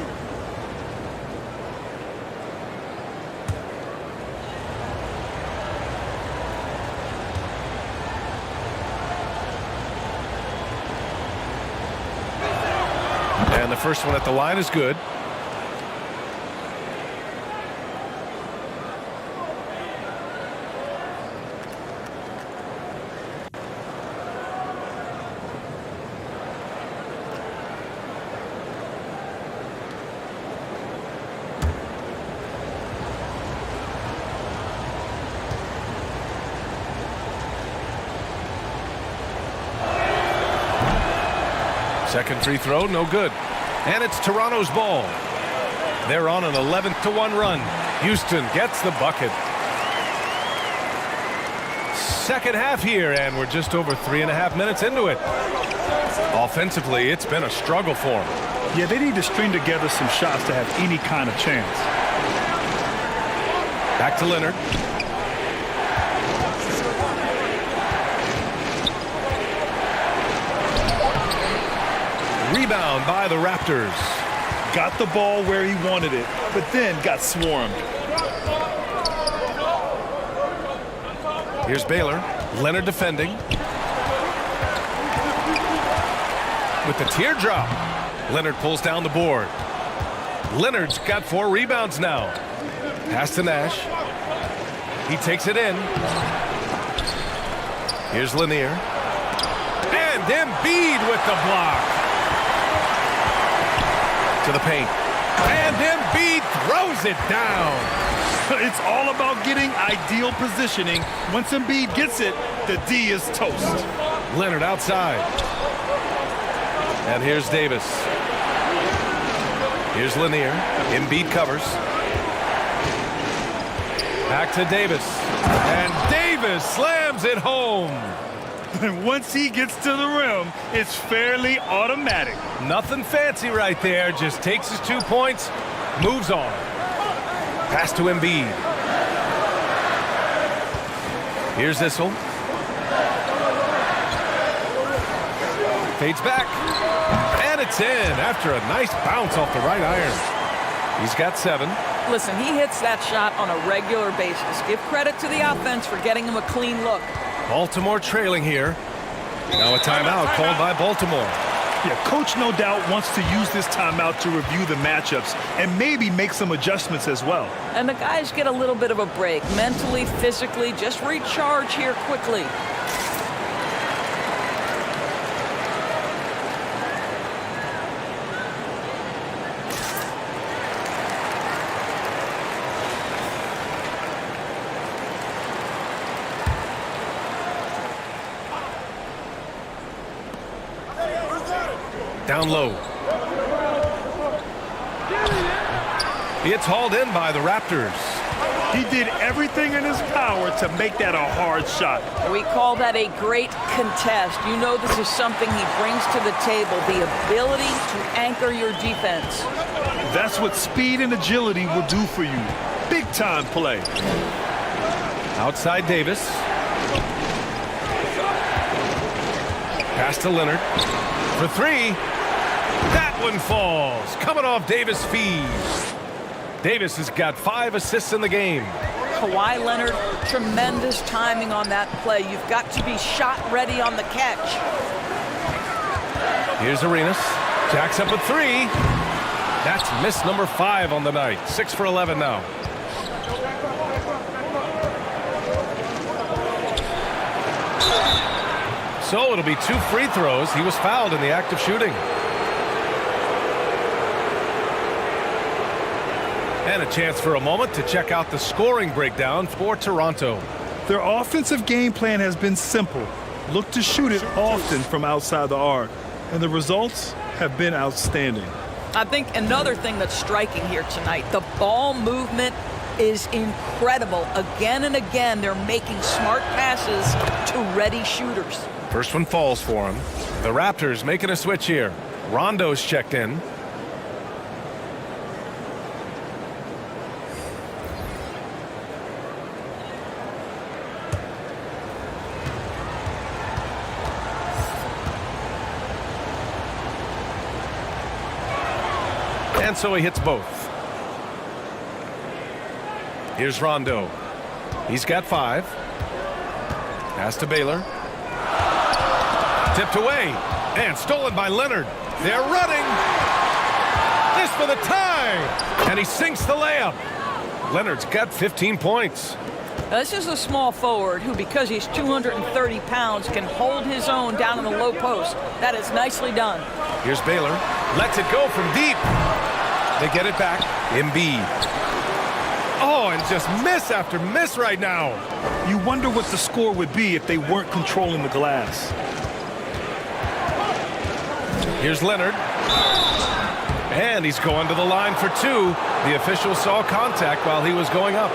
Speaker 1: And the first one at the line is good. Second free throw, no good. And it's Toronto's ball. They're on an 11-1 run. Houston gets the bucket. Second half here, and we're just over 3.5 minutes into it. Offensively, it's been a struggle for them.
Speaker 2: Yeah, they need to string together some shots to have any kind of chance.
Speaker 1: Back to Leonard. Rebound by the Raptors.
Speaker 2: Got the ball where he wanted it, but then got swarmed.
Speaker 1: Here's Baylor. Leonard defending. With the teardrop. Leonard pulls down the board. Leonard's got 4 rebounds now. Pass to Nash. He takes it in. Here's Lanier. And Embiid with the block. To the paint. And Embiid throws it down.
Speaker 2: It's all about getting ideal positioning. Once Embiid gets it, the D is toast.
Speaker 1: Leonard outside. And here's Davis. Here's Lanier. Embiid covers. Back to Davis. And Davis slams it home.
Speaker 2: And once he gets to the rim, it's fairly automatic.
Speaker 1: Nothing fancy right there. Just takes his 2 points, moves on. Pass to Embiid. Here's Issel. Fades back. And it's in after a nice bounce off the right iron. He's got 7.
Speaker 3: Listen, he hits that shot on a regular basis. Give credit to the offense for getting him a clean look.
Speaker 1: Baltimore trailing here. Now a timeout called by Baltimore.
Speaker 2: Yeah, coach no doubt wants to use this timeout to review the matchups and maybe make some adjustments as well.
Speaker 3: And the guys get a little bit of a break. Mentally, physically, just recharge here quickly.
Speaker 1: Down low. It's hauled in by the Raptors.
Speaker 2: He did everything in his power to make that a hard shot.
Speaker 3: We call that a great contest. You know this is something he brings to the table, the ability to anchor your defense.
Speaker 2: That's what speed and agility will do for you. Big time play.
Speaker 1: Outside Davis. Pass to Leonard. For 3. That one falls. Coming off Davis' feet. Davis has got 5 assists in the game.
Speaker 3: Kawhi Leonard, tremendous timing on that play. You've got to be shot ready on the catch.
Speaker 1: Here's Arenas. Jacks up a 3. That's miss number 5 on the night. 6 for 11 now. So it'll be 2 free throws. He was fouled in the act of shooting. And a chance for a moment to check out the scoring breakdown for Toronto.
Speaker 2: Their offensive game plan has been simple. Look to shoot it often from outside the arc. And the results have been outstanding.
Speaker 3: I think another thing that's striking here tonight, the ball movement is incredible. Again and again, they're making smart passes to ready shooters.
Speaker 1: First one falls for him. The Raptors making a switch here. Rondo's checked in. And so he hits both. Here's Rondo. He's got 5. Pass to Baylor. Tipped away and stolen by Leonard. They're running. This for the tie. And he sinks the layup. Leonard's got 15 points.
Speaker 3: Now, this is a small forward who, because he's 230 pounds, can hold his own down in the low post. That is nicely done.
Speaker 1: Here's Baylor. Lets it go from deep. They get it back. Embiid. Oh, and just miss after miss right now.
Speaker 2: You wonder what the score would be if they weren't controlling the glass.
Speaker 1: Here's Leonard. And he's going to the line for two. The official saw contact while he was going up.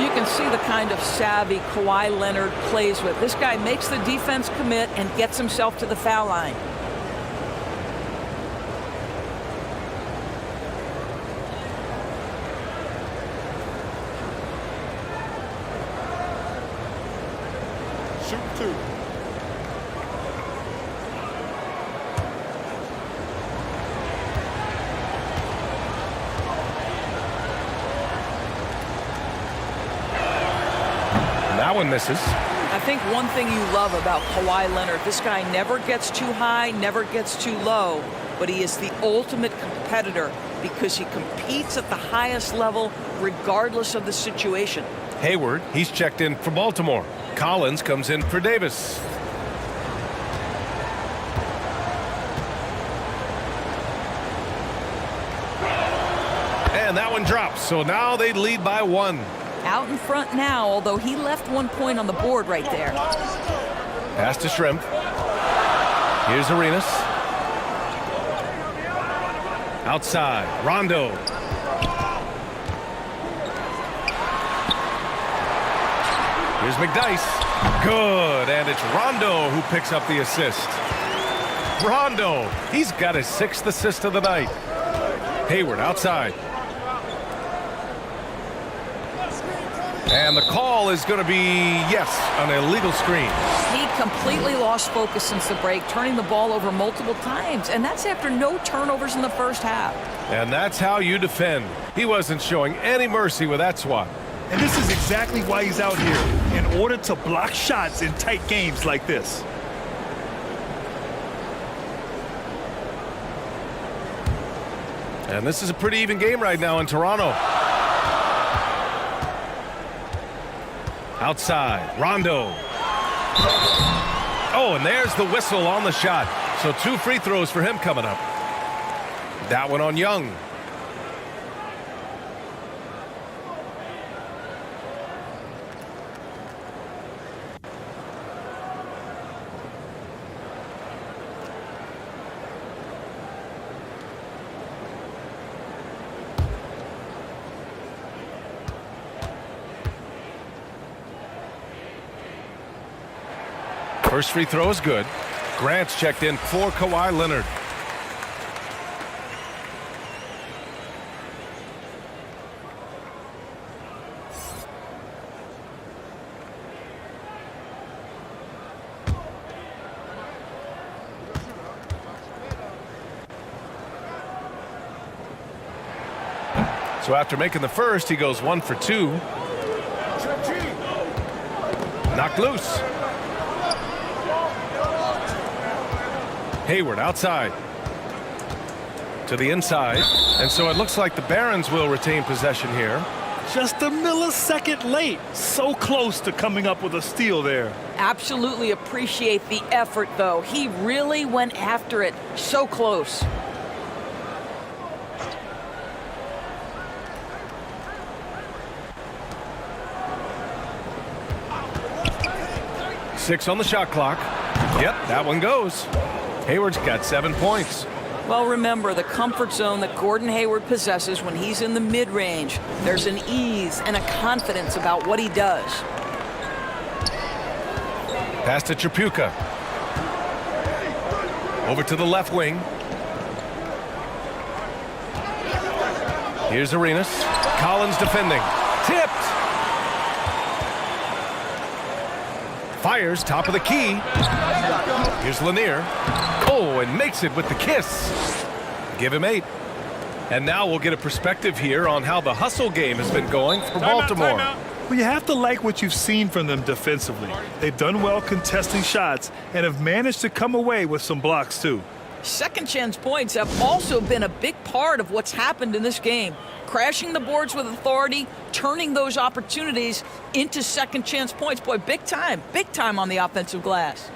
Speaker 3: You can see the kind of savvy Kawhi Leonard plays with. This guy makes the defense commit and gets himself to the foul line.
Speaker 9: Shoot two.
Speaker 1: That one misses.
Speaker 3: I think one thing you love about Kawhi Leonard, this guy never gets too high, never gets too low, but he is the ultimate competitor because he competes at the highest level regardless of the situation.
Speaker 1: Hayward, he's checked in for Baltimore. Collins comes in for Davis. And that one drops, so now they lead by one.
Speaker 3: Out in front now, although he left 1 point on the board right there.
Speaker 1: Pass to Shrimp. Here's Arenas. Outside, Rondo. Here's McDyess. Good, and it's Rondo who picks up the assist. Rondo, he's got his 6th assist of the night. Hayward outside. And the call is going to be, yes, an illegal screen.
Speaker 3: He completely lost focus since the break, turning the ball over multiple times, and that's after no turnovers in the first half.
Speaker 1: And that's how you defend. He wasn't showing any mercy with that swat.
Speaker 2: And this is exactly why he's out here, in order to block shots in tight games like this.
Speaker 1: And this is a pretty even game right now in Toronto. Outside, Rondo. Oh, and there's the whistle on the shot. So 2 free throws for him coming up. That one on Young. First free throw is good. Grant's checked in for Kawhi Leonard. So after making the first, he goes 1 for 2. Knocked loose. Hayward outside to the inside, and so it looks like the Barons will retain possession here.
Speaker 2: Just a millisecond late. So close to coming up with a steal there.
Speaker 3: Absolutely appreciate the effort, though. He really went after it. So close.
Speaker 1: Six on the shot clock. Yep, that one goes. Hayward's got 7 points.
Speaker 3: Well, remember, the comfort zone that Gordon Hayward possesses when he's in the mid-range, there's an ease and a confidence about what he does.
Speaker 1: Pass to Tripucka. Over to the left wing. Here's Arenas. Collins defending. Tipped. Fires top of the key. Here's Lanier. Oh, and makes it with the kiss. Give him 8. And now we'll get a perspective here on how the hustle game has been going for Baltimore.
Speaker 2: Well, you have to like what you've seen from them defensively. They've done well contesting shots and have managed to come away with some blocks, too.
Speaker 3: Second chance points have also been a big part of what's happened in this game. Crashing the boards with authority, turning those opportunities into second chance points. Boy, big time on the offensive glass.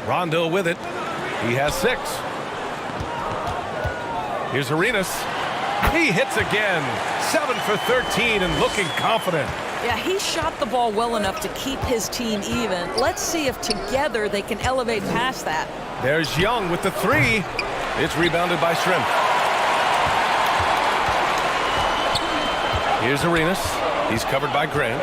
Speaker 1: Rondo with it. He has 6. Here's Arenas. He hits again. 7 for 13 and looking confident.
Speaker 3: Yeah, he shot the ball well enough to keep his team even. Let's see if together they can elevate past that.
Speaker 1: There's Young with the three. It's rebounded by Shrimp. Here's Arenas. He's covered by Grant.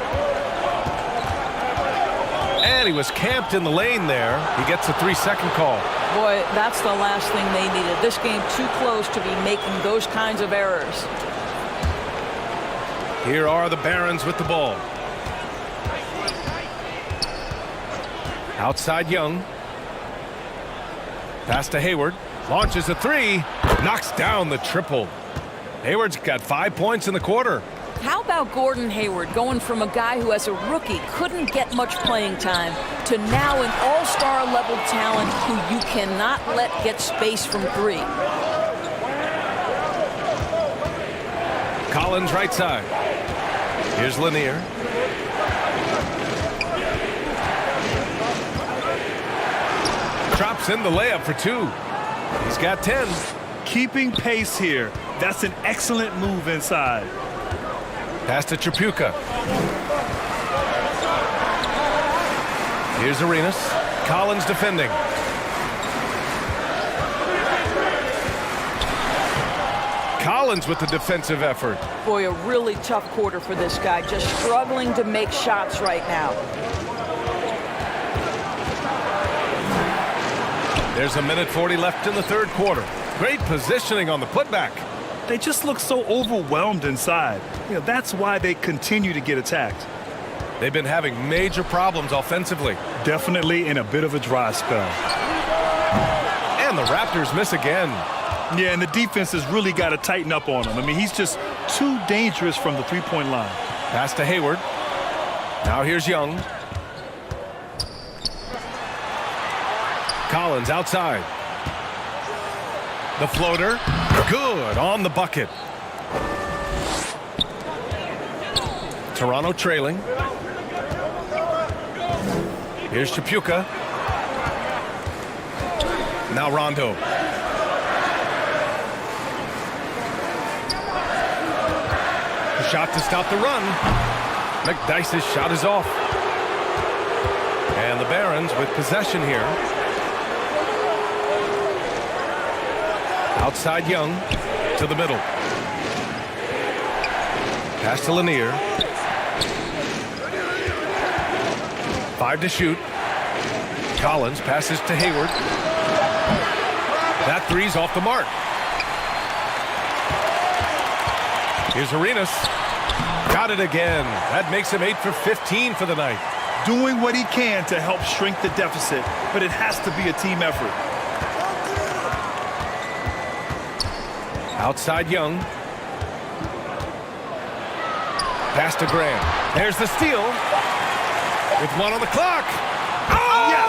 Speaker 1: And he was camped in the lane there. He gets a 3-second call.
Speaker 3: Boy, that's the last thing they needed. This game too close to be making those kinds of errors.
Speaker 1: Here are the Barons with the ball. Outside Young. Pass to Hayward. Launches a three. Knocks down the triple. Hayward's got 5 points in the quarter.
Speaker 3: How about Gordon Hayward going from a guy who as a rookie couldn't get much playing time to now an all-star level talent who you cannot let get space from three?
Speaker 1: Collins right side. Here's Lanier. Drops in the layup for 2. He's got 10.
Speaker 2: Keeping pace here. That's an excellent move inside.
Speaker 1: Pass to Tripucka. Here's Arenas. Collins defending. Collins with the defensive effort.
Speaker 3: Boy, a really tough quarter for this guy. Just struggling to make shots right now.
Speaker 1: There's a minute 40 left in the third quarter. Great positioning on the putback.
Speaker 2: They just look so overwhelmed inside. That's why they continue to get attacked.
Speaker 1: They've been having major problems offensively.
Speaker 2: Definitely in a bit of a dry spell.
Speaker 1: And the Raptors miss again.
Speaker 2: Yeah, and the defense has really got to tighten up on him. I mean, he's just too dangerous from the three-point line.
Speaker 1: Pass to Hayward. Now here's Young. Collins outside. The floater. Good on the bucket. Toronto trailing. Here's Tripucka. Now Rondo. Shot to stop the run. McDyess's shot is off. And the Barons with possession here. Outside Young to the middle. Pass to Lanier. 5 to shoot. Collins passes to Hayward. That three's off the mark. Here's Arenas. Got it again. That makes him 8 for 15 for the night.
Speaker 2: Doing what he can to help shrink the deficit, but it has to be a team effort.
Speaker 1: Outside Young. Pass to Graham. There's the steal. With 1 on the clock. Oh, yes!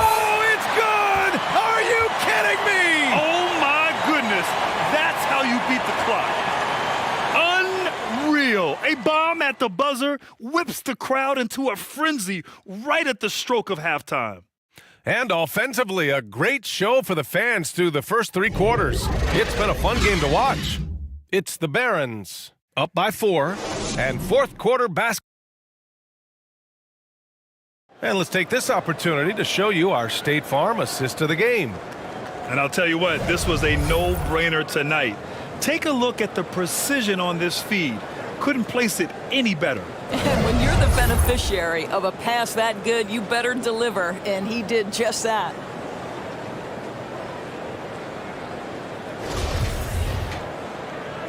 Speaker 1: It's good! Are you kidding me?
Speaker 2: Oh, my goodness. That's how you beat the clock. Unreal. A bomb at the buzzer whips the crowd into a frenzy right at the stroke of halftime.
Speaker 1: And offensively, a great show for the fans through the first 3 quarters. It's been a fun game to watch. It's the Barons up by 4 and fourth quarter basketball. And let's take this opportunity to show you our State Farm assist of the game.
Speaker 2: And I'll tell you what, this was a no-brainer tonight. Take a look at the precision on this feed. Couldn't place it any better.
Speaker 3: And when you're the beneficiary of a pass that good, you better deliver, and he did just that.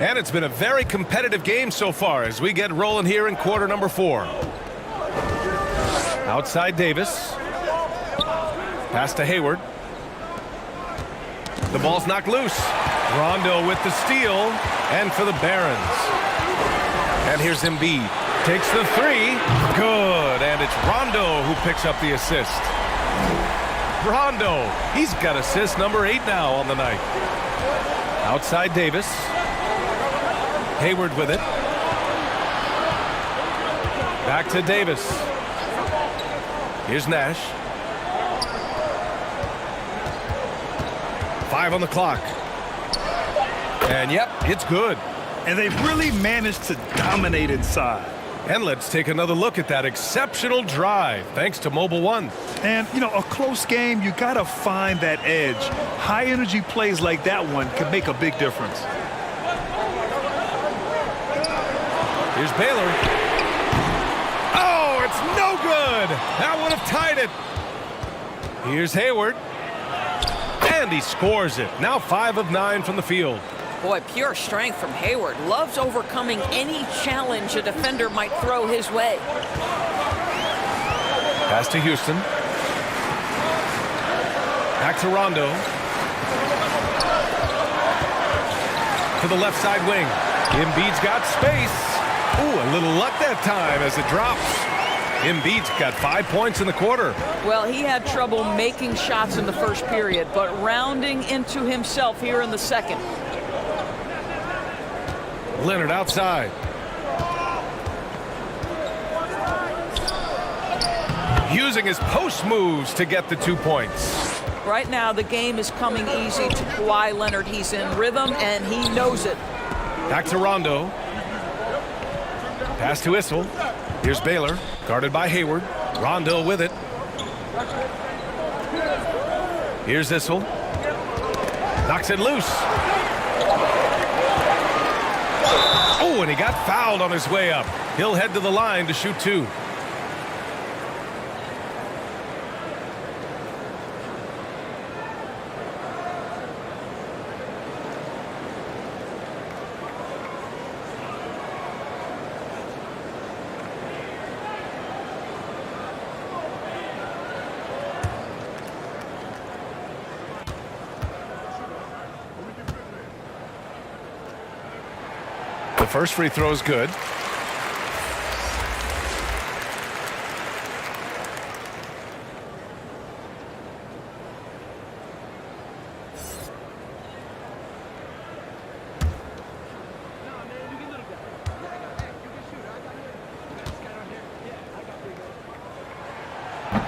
Speaker 1: And it's been a very competitive game so far as we get rolling here in quarter number 4. Outside Davis. Pass to Hayward. The ball's knocked loose. Rondo with the steal, and for the Barons. And here's Embiid. Takes the 3. Good. And it's Rondo who picks up the assist. Rondo. He's got assist number 8 now on the night. Outside Davis. Hayward with it. Back to Davis. Here's Nash. 5 on the clock. And yep, it's good.
Speaker 2: And they've really managed to dominate inside.
Speaker 1: And let's take another look at that exceptional drive, thanks to Mobile One.
Speaker 2: And, you know, a close game, you got to find that edge. High-energy plays like that one can make a big difference.
Speaker 1: Here's Baylor. Oh, it's no good. That would have tied it. Here's Hayward. And he scores it. Now 5 of 9 from the field.
Speaker 3: Boy, pure strength from Hayward. Loves overcoming any challenge a defender might throw his way.
Speaker 1: Pass to Houston. Back to Rondo. To the left side wing. Embiid's got space. Ooh, a little luck that time as it drops. Embiid's got 5 points in the quarter.
Speaker 3: Well, he had trouble making shots in the first period, but rounding into himself here in the second.
Speaker 1: Leonard outside. Using his post moves to get the 2 points.
Speaker 3: Right now, the game is coming easy to Kawhi Leonard. He's in rhythm, and he knows it.
Speaker 1: Back to Rondo. Pass to Issel. Here's Baylor, guarded by Hayward. Rondo with it. Here's Issel. Knocks it loose. Oh, and he got fouled on his way up. He'll head to the line to shoot 2. The first free throw is good.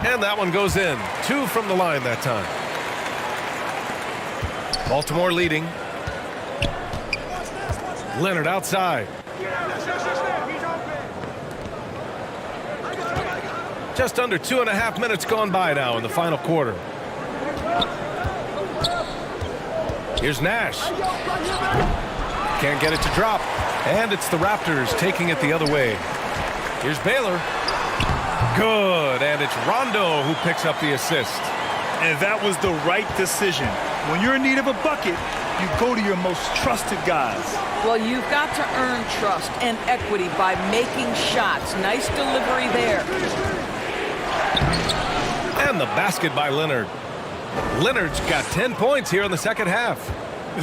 Speaker 1: And that one goes in. 2 from the line that time. Baltimore leading. Leonard outside. Just under 2.5 minutes gone by now in the final quarter. Here's Nash. Can't get it to drop. And it's the Raptors taking it the other way. Here's Baylor. Good. And it's Rondo who picks up the assist.
Speaker 2: And that was the right decision. When you're in need of a bucket, you go to your most trusted guys.
Speaker 3: Well, you've got to earn trust and equity by making shots. Nice delivery there.
Speaker 1: And the basket by Leonard. Leonard's got 10 points here in the second half.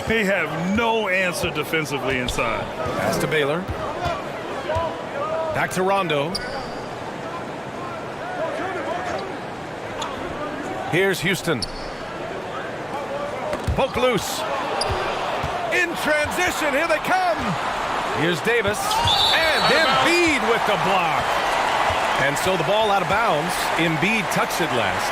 Speaker 2: They have no answer defensively inside.
Speaker 1: Pass to Baylor. Back to Rondo. Here's Houston. Poke loose. In transition, here they come. Here's Davis. And Embiid with the block. And so the ball out of bounds. Embiid touched it last.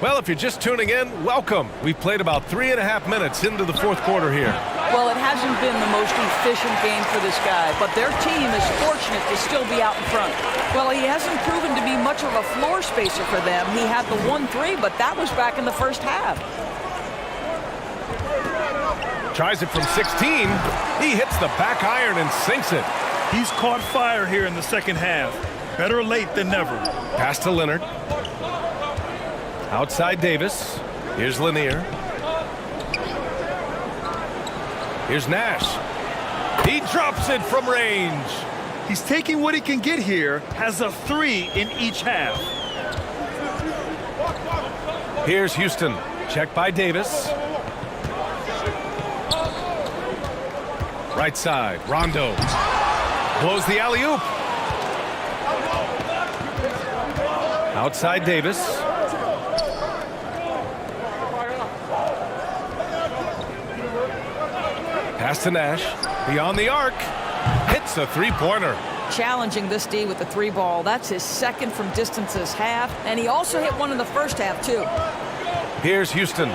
Speaker 1: Well, if you're just tuning in, welcome. We've played about 3.5 minutes into the fourth quarter here.
Speaker 3: Well, it hasn't been the most efficient game for this guy, but their team is fortunate to still be out in front. Well, he hasn't proven to be much of a floor spacer for them. He had the 1-3, but that was back in the first half.
Speaker 1: Tries it from 16. He hits the back iron and sinks it.
Speaker 2: He's caught fire here in the second half. Better late than never.
Speaker 1: Pass to Leonard. Outside Davis. Here's Lanier. Here's Nash. He drops it from range.
Speaker 2: He's taking what he can get here. Has a 3 in each half.
Speaker 1: Here's Houston. Check by Davis. Right side. Rondo. Blows the alley-oop. Outside Davis. Pass to Nash. Beyond the arc. Hits a three-pointer.
Speaker 3: Challenging this D with the 3 ball. That's his second from distance this half. And he also hit one in the first half, too.
Speaker 1: Here's Houston.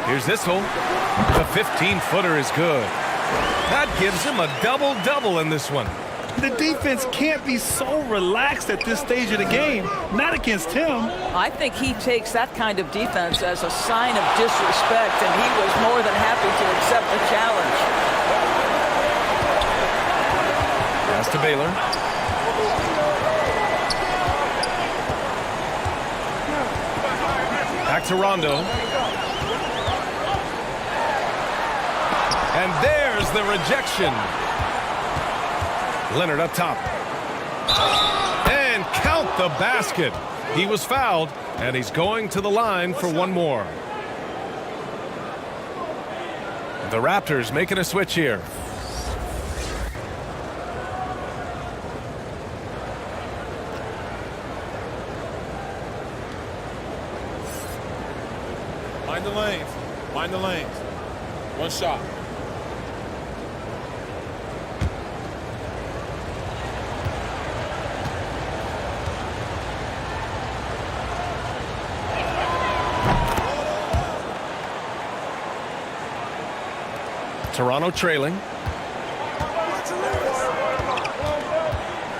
Speaker 1: Here's Issel. The 15-footer is good. That gives him a double-double in this one.
Speaker 2: The defense can't be so relaxed at this stage of the game. Not against him.
Speaker 3: I think he takes that kind of defense as a sign of disrespect, and he was more than happy to accept the challenge.
Speaker 1: Pass to Baylor. Back to Rondo. And there's the rejection. Leonard up top. And count the basket. He was fouled, and he's going to the line for one more. The Raptors making a switch here.
Speaker 4: Mind the lanes. Mind the lanes. One shot.
Speaker 1: Toronto trailing.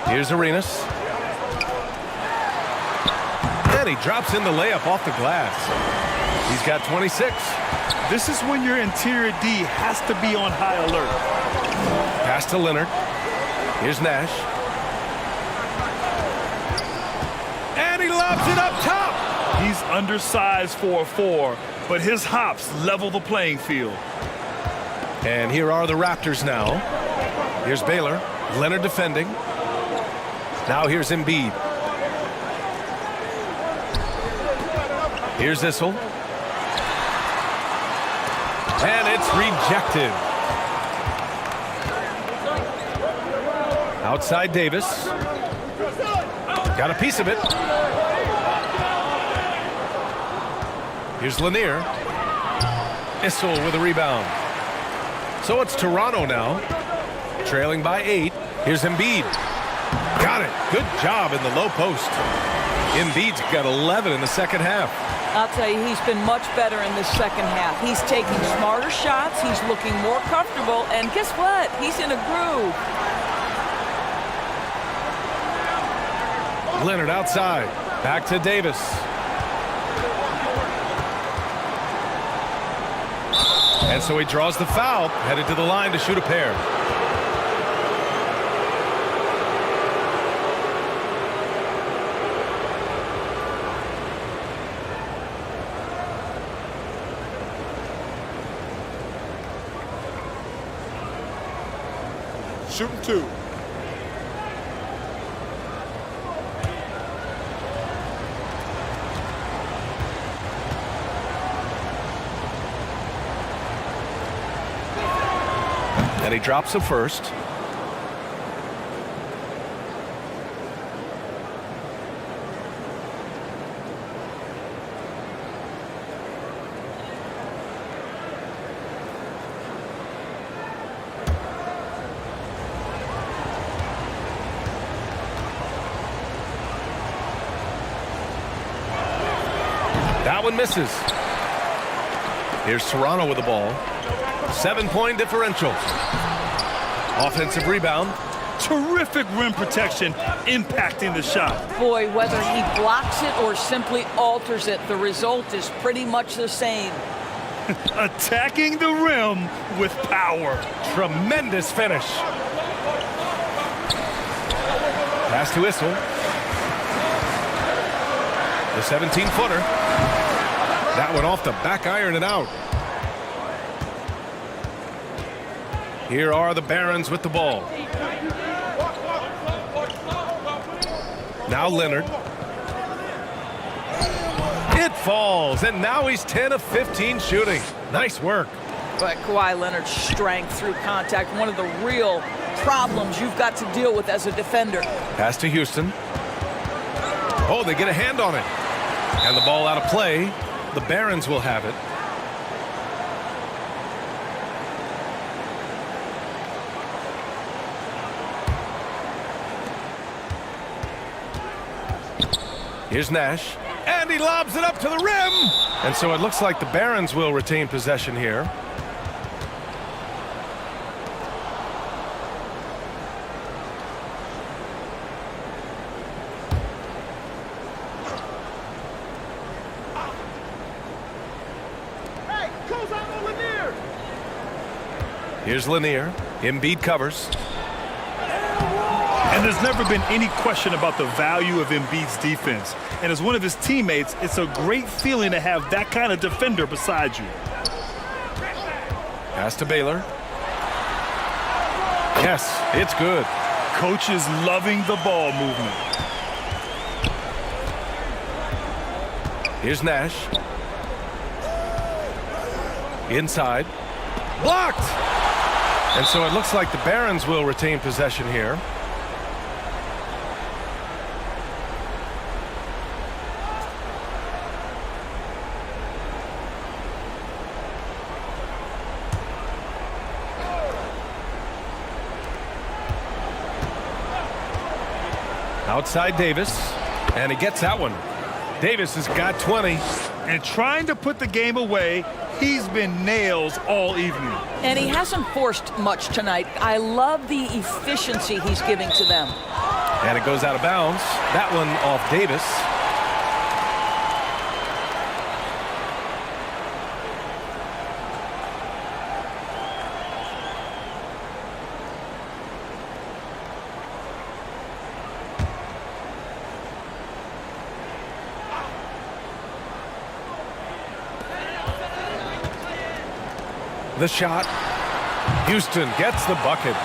Speaker 1: Here's Arenas. And he drops in the layup off the glass. He's got 26.
Speaker 2: This is when your interior D has to be on high alert.
Speaker 1: Pass to Leonard. Here's Nash. And he lobs it up top.
Speaker 2: He's undersized for a 4, but his hops level the playing field.
Speaker 1: And here are the Raptors now. Here's Baylor. Leonard defending. Now here's Embiid. Here's Issel. And it's rejected. Outside Davis. Got a piece of it. Here's Lanier. Issel with a rebound. So it's Toronto now, trailing by 8. Here's Embiid. Got it. Good job in the low post. Embiid's got 11 in the second half.
Speaker 3: I'll tell you, he's been much better in this second half. He's taking smarter shots. He's looking more comfortable. And guess what? He's in a groove.
Speaker 1: Leonard outside. Back to Davis. And so he draws the foul, headed to the line to shoot a pair.
Speaker 4: Shooting 2.
Speaker 1: And he drops the first. That one misses. Here's Toronto with the ball. 7-point differential. Offensive rebound.
Speaker 2: Terrific rim protection, impacting the shot.
Speaker 3: Boy, whether he blocks it or simply alters it, the result is pretty much the same.
Speaker 2: Attacking the rim with power.
Speaker 1: Tremendous finish. Pass to Issel. The 17-footer. That one off the back iron and out. Here are the Barons with the ball. Now Leonard. It falls, and now he's 10 of 15 shooting. Nice work.
Speaker 3: But Kawhi Leonard's strength through contact, one of the real problems you've got to deal with as a defender.
Speaker 1: Pass to Houston. Oh, they get a hand on it. And the ball out of play. The Barons will have it. Here's Nash. And he lobs it up to the rim. And so it looks like the Barons will retain possession here. Here's Lanier. Embiid covers.
Speaker 2: And there's never been any question about the value of Embiid's defense. And as one of his teammates, it's a great feeling to have that kind of defender beside you.
Speaker 1: Pass to Baylor. Yes, it's good.
Speaker 2: Coach is loving the ball movement.
Speaker 1: Here's Nash. Inside. Blocked! And so it looks like the Barons will retain possession here. Outside Davis, and he gets that one. Davis has got 20.
Speaker 2: And trying to put the game away, he's been nails all evening.
Speaker 3: And he hasn't forced much tonight. I love the efficiency he's giving to them.
Speaker 1: And it goes out of bounds. That one off Davis. The shot. Houston gets the bucket.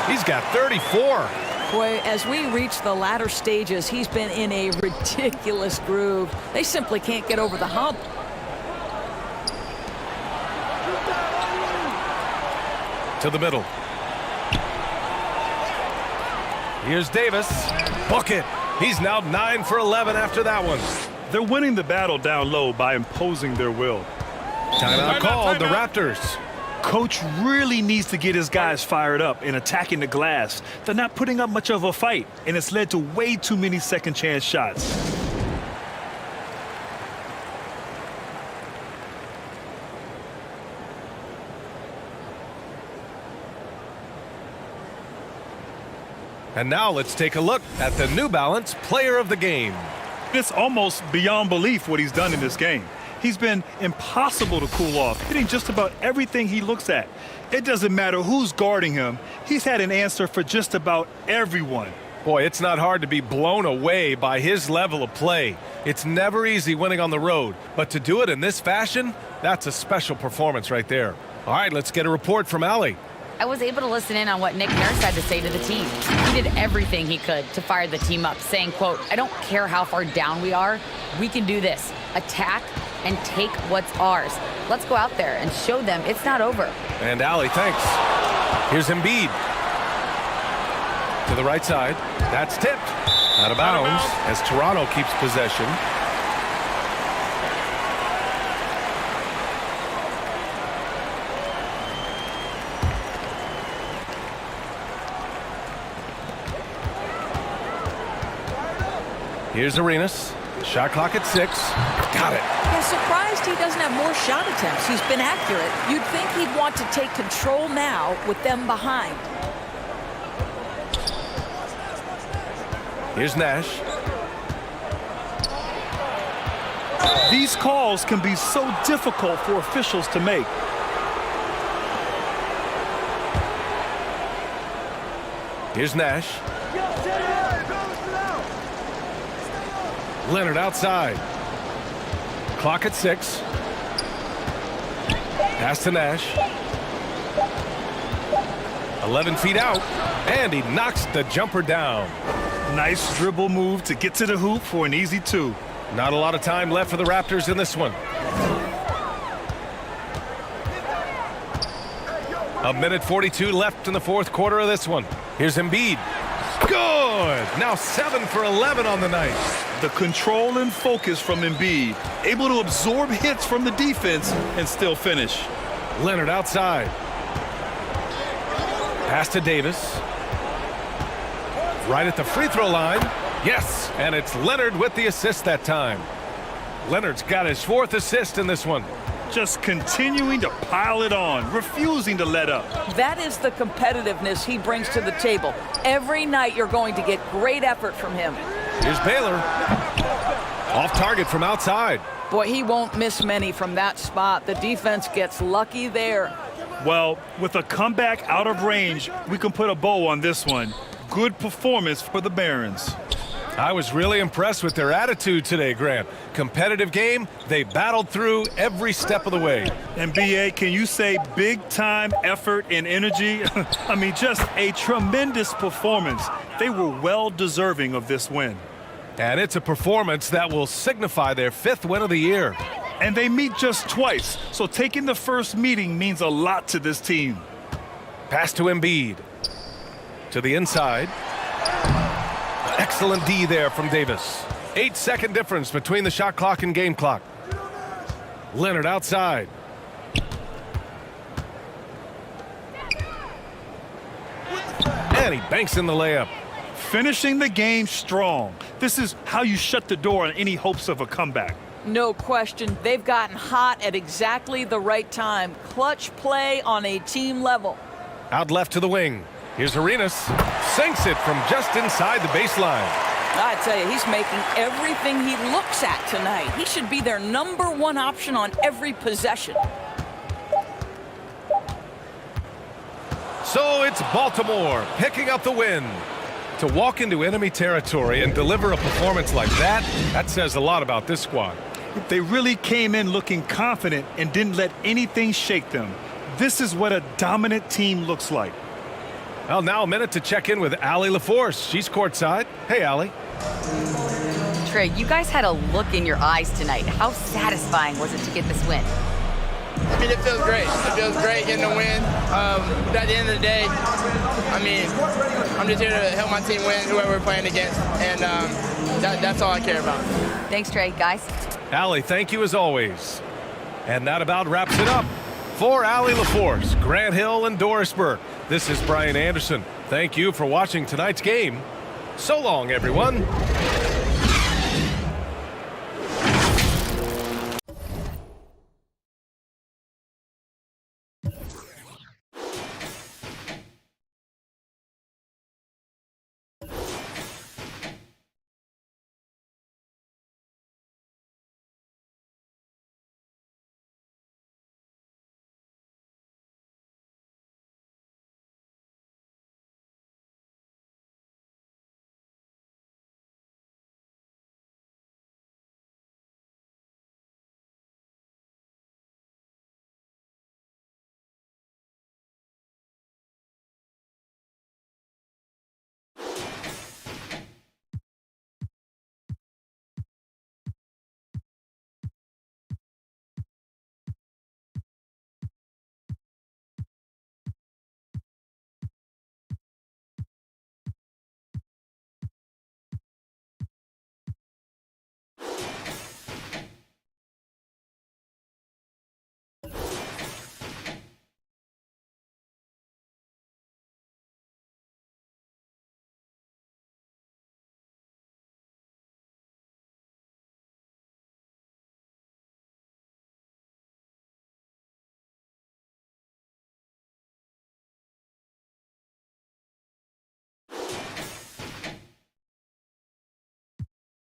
Speaker 1: He's got 34.
Speaker 3: Boy, as we reach the latter stages, he's been in a ridiculous groove. They simply can't get over the hump.
Speaker 1: To the middle. Here's Davis. Bucket. He's now 9 for 11 after that one.
Speaker 2: They're winning the battle down low by imposing their will.
Speaker 1: Timeout called. The Raptors.
Speaker 2: Coach really needs to get his guys fired up and attacking the glass. They're not putting up much of a fight, and it's led to way too many second chance shots.
Speaker 1: And now let's take a look at the New Balance Player of the Game.
Speaker 2: It's almost beyond belief what he's done in this game. He's been impossible to cool off, hitting just about everything he looks at. It doesn't matter who's guarding him. He's had an answer for just about everyone.
Speaker 1: Boy, it's not hard to be blown away by his level of play. It's never easy winning on the road, but to do it in this fashion, that's a special performance right there. All right, let's get a report from Allie.
Speaker 5: I was able to listen in on what Nick Nurse had to say to the team. He did everything he could to fire the team up, saying, quote, "I don't care how far down we are. We can do this. Attack and take what's ours. Let's go out there and show them it's not over."
Speaker 1: And Allie, thanks. Here's Embiid. To the right side. That's tipped. Out of bounds as Toronto keeps possession. Here's Arenas. Shot clock at 6. Got it.
Speaker 3: Yeah, surprised he doesn't have more shot attempts. He's been accurate. You'd think he'd want to take control now with them behind.
Speaker 1: Here's Nash.
Speaker 2: These calls can be so difficult for officials to make.
Speaker 1: Here's Nash. Leonard outside. Clock at 6. Pass to Nash. 11 feet out. And he knocks the jumper down.
Speaker 2: Nice dribble move to get to the hoop for an easy 2.
Speaker 1: Not a lot of time left for the Raptors in this one. 1:42 left in the fourth quarter of this one. Here's Embiid. Good. Now 7 for 11 on the night.
Speaker 2: The control and focus from Embiid, able to absorb hits from the defense and still finish.
Speaker 1: Leonard outside. Pass to Davis. Right at the free throw line. Yes, and it's Leonard with the assist that time. Leonard's got his 4th assist in this one.
Speaker 2: Just continuing to pile it on, refusing to let up.
Speaker 3: That is the competitiveness he brings to the table. Every night you're going to get great effort from him.
Speaker 1: Here's Baylor. Off target from outside.
Speaker 3: Boy, he won't miss many from that spot. The defense gets lucky there.
Speaker 2: Well, with a comeback out of range, we can put a bow on this one. Good performance for the Barons.
Speaker 1: I was really impressed with their attitude today, Grant. Competitive game, they battled through every step of the way.
Speaker 2: And BA, can you say big time effort and energy? I mean, just a tremendous performance. They were well deserving of this win.
Speaker 1: And it's a performance that will signify their 5th win of the year.
Speaker 2: And they meet just twice, so taking the first meeting means a lot to this team.
Speaker 1: Pass to Embiid. To the inside. Excellent D there from Davis. 8-second difference between the shot clock and game clock. Leonard outside. And he banks in the layup.
Speaker 2: Finishing the game strong. This is how you shut the door on any hopes of a comeback.
Speaker 3: No question. They've gotten hot at exactly the right time. Clutch play on a team level.
Speaker 1: Out left to the wing. Here's Arenas. Sinks it from just inside the baseline.
Speaker 3: I tell you, he's making everything he looks at tonight. He should be their #1 option on every possession.
Speaker 1: So it's Baltimore picking up the win. To walk into enemy territory and deliver a performance like that, that says a lot about this squad.
Speaker 2: They really came in looking confident and didn't let anything shake them. This is what a dominant team looks like.
Speaker 1: Well, now a minute to check in with Allie LaForce. She's courtside. Hey, Allie.
Speaker 5: Trey, you guys had a look in your eyes tonight. How satisfying was it to get this win?
Speaker 11: I mean, it feels great. It feels great getting a win. But at the end of the day, I mean, I'm just here to help my team win, whoever we're playing against, and that's all I care about.
Speaker 5: Thanks, Trey. Guys.
Speaker 1: Allie, thank you as always. And that about wraps it up. For Allie LaForce, Grant Hill, and Doris Burke, this is Brian Anderson. Thank you for watching tonight's game. So long, everyone.